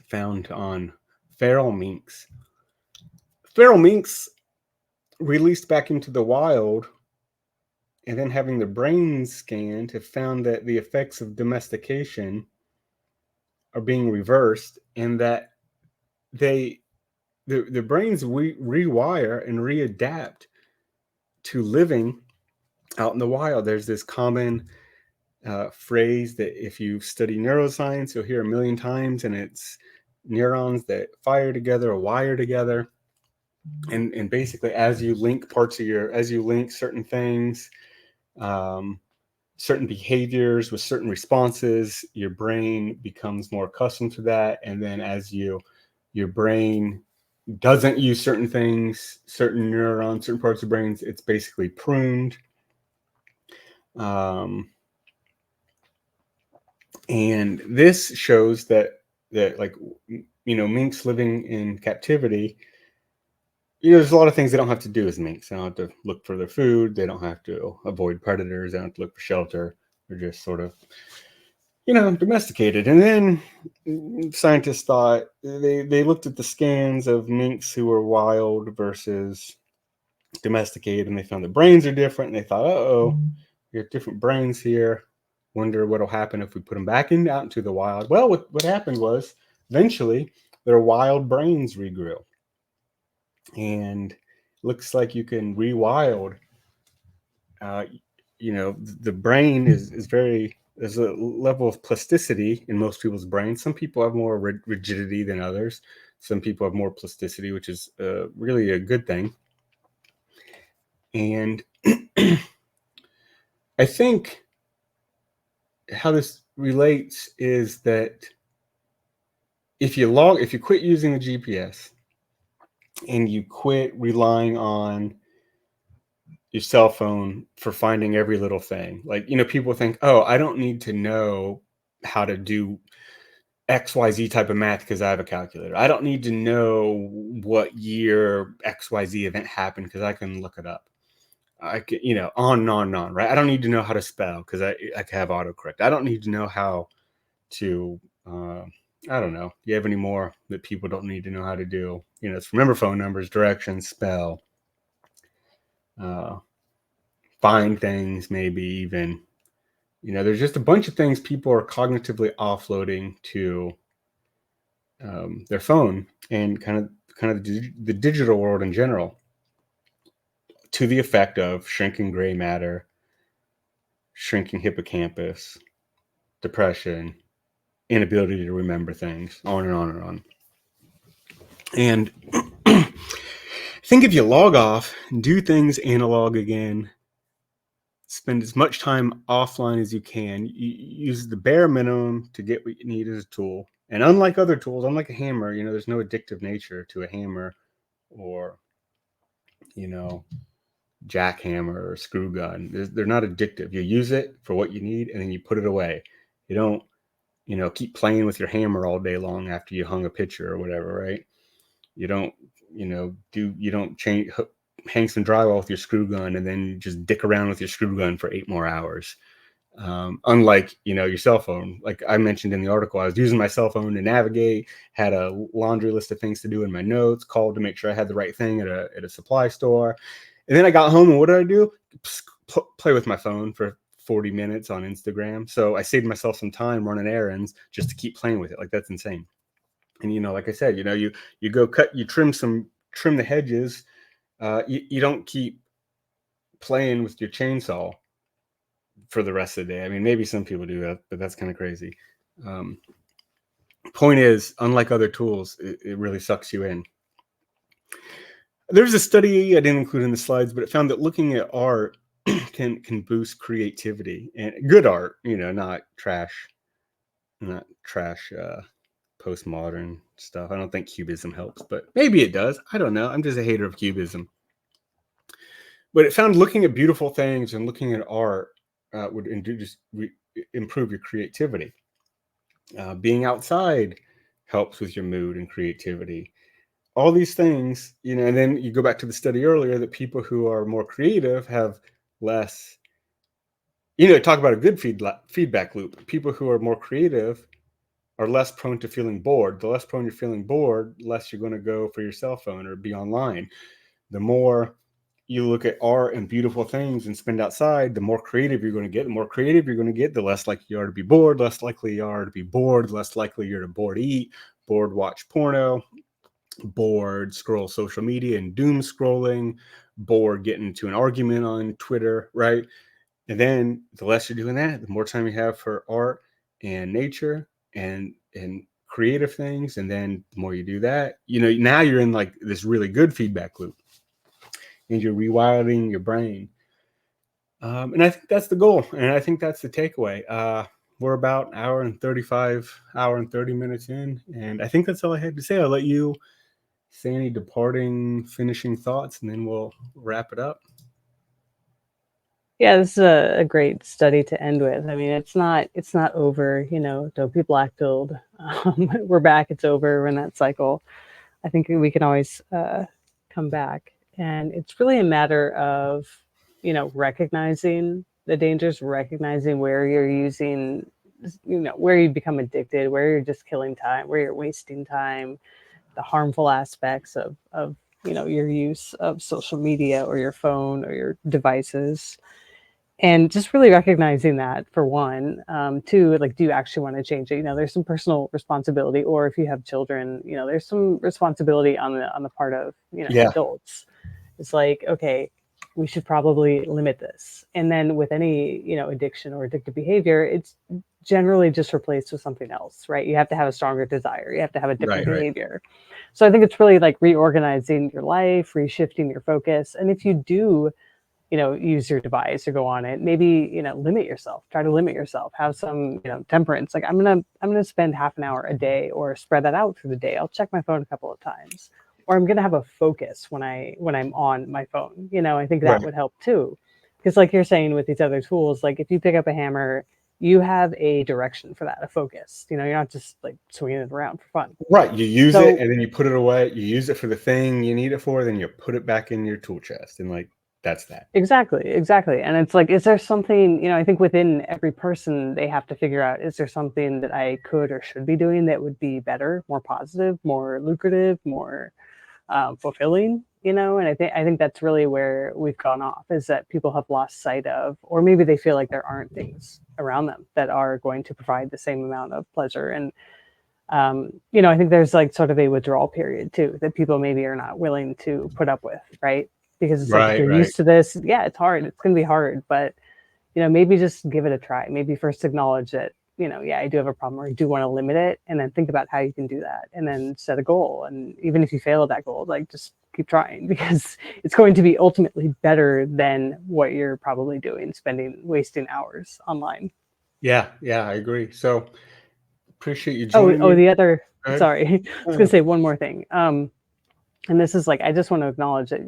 found on feral minks. Feral minks released back into the wild and then having their brains scanned have found that the effects of domestication are being reversed and that they their brains rewire and readapt to living out in the wild. There's this common phrase that if you study neuroscience, you'll hear a million times, and it's neurons that fire together or wire together. And basically, as you link certain things, um, certain behaviors with certain responses, your brain becomes more accustomed to that. And then as your brain doesn't use certain things, certain neurons, certain parts of the brains, it's basically pruned. Um, and this shows that like minks living in captivity, there's a lot of things they don't have to do as minks. They don't have to look for their food. They don't have to avoid predators. They don't have to look for shelter. They're just sort of domesticated. And then scientists thought they looked at the scans of minks who were wild versus domesticated, and they found the brains are different. And they thought, oh, we have different brains here. Wonder what'll happen if we put them back out into the wild. Well, what happened was eventually their wild brains regrew, and looks like you can rewild. Uh, the brain is very, there's a level of plasticity in most people's brains. Some people have more rigidity than others. Some people have more plasticity, which is really a good thing. And I think how this relates is that if you quit using the GPS and you quit relying on your cell phone for finding every little thing, like, people think, oh, I don't need to know how to do XYZ type of math because I have a calculator. I don't need to know what year XYZ event happened because I can look it up. I can, on and on and on, right? I don't need to know how to spell because I can have autocorrect. I don't need to know how to, I don't know. Do you have any more that people don't need to know how to do? It's remember phone numbers, directions, spell, find things, maybe even, there's just a bunch of things people are cognitively offloading to their phone and kind of the digital world in general, to the effect of shrinking gray matter, shrinking hippocampus, depression, inability to remember things, on and on and on. And I think if you log off, do things analog again, spend as much time offline as you can, use the bare minimum to get what you need as a tool. And unlike other tools, unlike a hammer, there's no addictive nature to a hammer or, jackhammer or screw gun. They're not addictive. You use it for what you need and then you put it away. You don't, keep playing with your hammer all day long after you hung a picture or whatever, right? You don't, you don't hang some drywall with your screw gun and then just dick around with your screw gun for 8 more hours. Unlike, your cell phone. Like I mentioned in the article, I was using my cell phone to navigate, had a laundry list of things to do in my notes, called to make sure I had the right thing at a supply store. And then I got home and what did I do? Play with my phone for 40 minutes on Instagram. So I saved myself some time running errands just to keep playing with it. Like, that's insane. And, like I said, you go trim the hedges. You don't keep playing with your chainsaw for the rest of the day. I mean, maybe some people do that, but that's kind of crazy. Point is, unlike other tools, it really sucks you in. There's a study I didn't include in the slides, but it found that looking at art can boost creativity, and good art, not trash postmodern stuff. I don't think cubism helps, but maybe it does. I don't know. I'm just a hater of cubism. But it found looking at beautiful things and looking at art would improve your creativity. Being outside helps with your mood and creativity. All these things, and then you go back to the study earlier that people who are more creative have less, talk about a good feedback loop. People who are more creative are less prone to feeling bored. The less prone you're feeling bored, less you're going to go for your cell phone or be online. The more you look at art and beautiful things and spend outside, the more creative you're going to get. The more creative you're going to get, the less likely you are to be bored, less likely you are to be bored, less likely you're to bored eat, bored watch porno, bored scroll social media and doom scrolling, bored getting into an argument on Twitter, right? And then the less you're doing that, the more time you have for art and nature and creative things. And then the more you do that, now you're in like this really good feedback loop and you're rewiring your brain. And I think that's the goal, and I think that's the takeaway. We're about hour and 30 minutes in, and I think that's all I had to say. I'll let you say any departing, finishing thoughts, and then we'll wrap it up. Yeah, this is a great study to end with. I mean, it's not over. Don't be black-pilled. We're back. It's over. We're in that cycle. I think we can always come back, and it's really a matter of recognizing the dangers, recognizing where you're using, where you become addicted, where you're just killing time, where you're wasting time, the harmful aspects of your use of social media or your phone or your devices, and just really recognizing that, for one. Two, like, do you actually want to change it? There's some personal responsibility, or if you have children, there's some responsibility on the part of Yeah, adults. It's like, okay, we should probably limit this. And then with any addiction or addictive behavior, it's generally just replaced with something else, right? You have to have a stronger desire, you have to have a different right, right, behavior. So I think it's really like reorganizing your life, reshifting your focus. And if you do use your device or go on it, maybe limit yourself, try to limit yourself, have some temperance. Like, I'm gonna spend half an hour a day, or spread that out through the day. I'll check my phone a couple of times, or I'm gonna have a focus when I'm on my phone. I think that right, would help too, because like you're saying with these other tools, like if you pick up a hammer, you have a direction for that, a focus. You're not just like swinging it around for fun. right. You use it, So and then you put it away. You use it for the thing you need it for, then you put it back in your tool chest, and like that's that. exactly, exactly. And it's like, is there something, I think within every person, they have to figure out, is there something that I could or should be doing that would be better, more positive, more lucrative, more fulfilling, And I think that's really where we've gone off, is that people have lost sight of, or maybe they feel like there aren't things around them that are going to provide the same amount of pleasure. And I think there's like sort of a withdrawal period too, that people maybe are not willing to put up with, right? Because it's like, if Right, you're right. used to this, yeah, it's hard. It's going to be hard, but maybe just give it a try. Maybe first acknowledge that, yeah, I do have a problem, or I do want to limit it, and then think about how you can do that, and then set a goal. And even if you fail at that goal, like, just keep trying, because it's going to be ultimately better than what you're probably doing, wasting hours online. Yeah, yeah, I agree. So appreciate you Oh, joining me. the other, Go ahead. sorry, I was going to say one more thing. And this is like, I just want to acknowledge that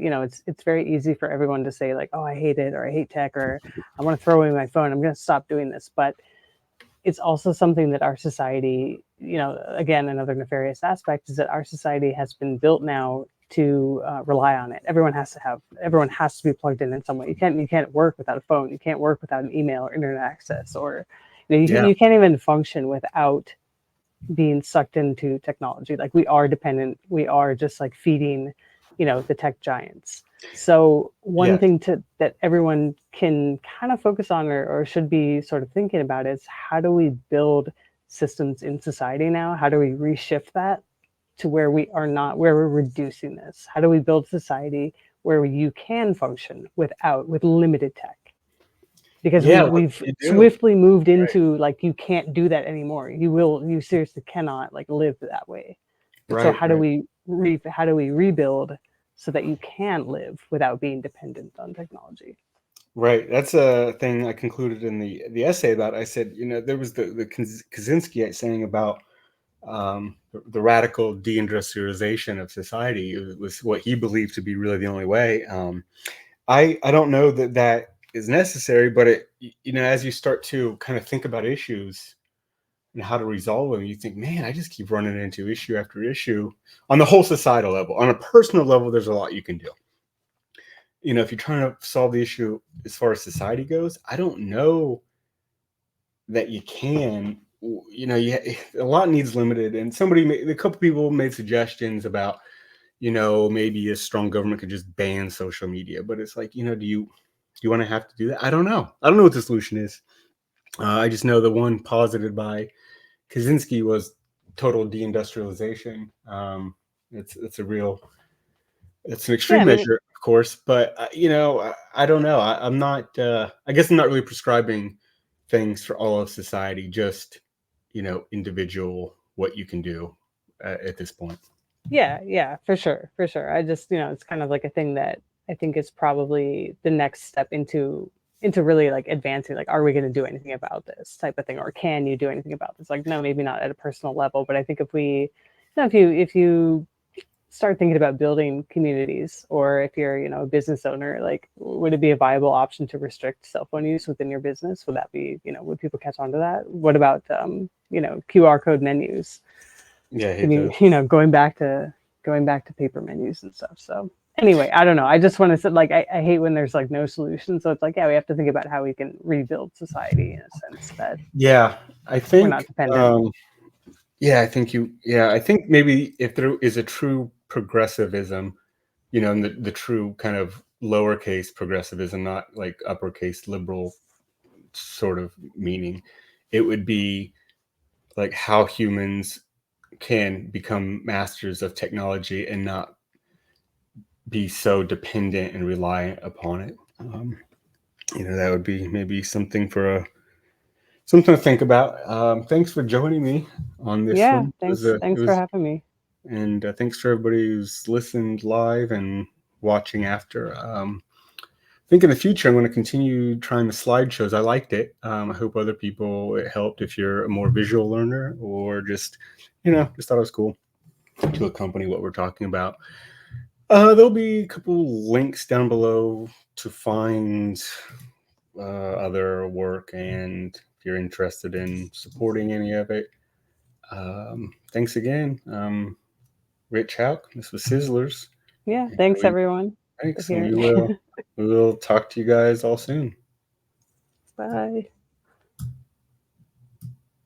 it's very easy for everyone to say, like, oh, I hate it, or I hate tech, or I want to throw away my phone, I'm going to stop doing this. But it's also something that our society, again, another nefarious aspect is that our society has been built now to rely on it. Everyone has to be plugged in some way. You can't work without a phone. You can't work without an email or internet access, or Yeah, you can't even function without being sucked into technology. Like, we are dependent. We are just like feeding, the tech giants. So one yeah, thing that everyone can kind of focus on, or should be sort of thinking about, is how do we build systems in society now? How do we reshift that to where we're reducing this? How do we build society where you can function with limited tech? Because yeah. What we've can you do? swiftly moved Right, into, like, you can't do that anymore. You seriously cannot, like, live that way. And so right, right. how do we rebuild so that you can live without being dependent on technology? Right. That's a thing I concluded in the essay about. I said, there was the Kaczynski saying about the radical deindustrialization of society. It was what he believed to be really the only way. I don't know that that is necessary, but as you start to kind of think about issues and how to resolve them, you think, man, I just keep running into issue after issue on the whole societal level. On a personal level, there's a lot you can do. If you're trying to solve the issue as far as society goes, I don't know that you can. A lot needs limited, and a couple people made suggestions about, maybe a strong government could just ban social media, but it's like, do you want to have to do that? I don't know what the solution is. I just know the one posited by Kaczynski was total deindustrialization. It's a real It's an Yeah, extreme I mean, measure, of course, but I don't know. I'm not. I guess I'm not really prescribing things for all of society. Just individual what you can do at this point. yeah, yeah, for sure, for sure. I just, it's kind of like a thing that I think is probably the next step into into really like advancing, like, are we going to do anything about this type of thing, or can you do anything about this? Like, no, maybe not at a personal level, but I think if we, if you start thinking about building communities, or if you're, a business owner, like, would it be a viable option to restrict cell phone use within your business? Would that be, would people catch on to that? What about, QR code menus? Yeah, I Can hate you, those. going back to paper menus and stuff. So anyway, I don't know. I just want to say, like, I hate when there's like no solution. So it's like, yeah, we have to think about how we can rebuild society in a sense that Yeah, I we're not think. dependent. Yeah, I think you. Yeah, I think maybe if there is a true progressivism, and the true kind of lowercase progressivism, not like uppercase liberal sort of meaning, it would be like how humans can become masters of technology and not be so dependent and reliant upon it. That would be maybe something to think about. Thanks for joining me on this Yeah. one. Thanks. It Thanks for was, having me. and thanks for everybody who's listened live and watching after. I think in the future I'm going to continue trying the slideshows. I liked it. I hope other people it helped if you're a more visual learner or just thought it was cool to accompany what we're talking about. There'll be a couple links down below to find other work, and if you're interested in supporting any of it. Thanks again. Rich Hauk. This was Sizzlers. Yeah. And Thanks everyone for thanks, and hearing. we will talk to you guys all soon. Bye.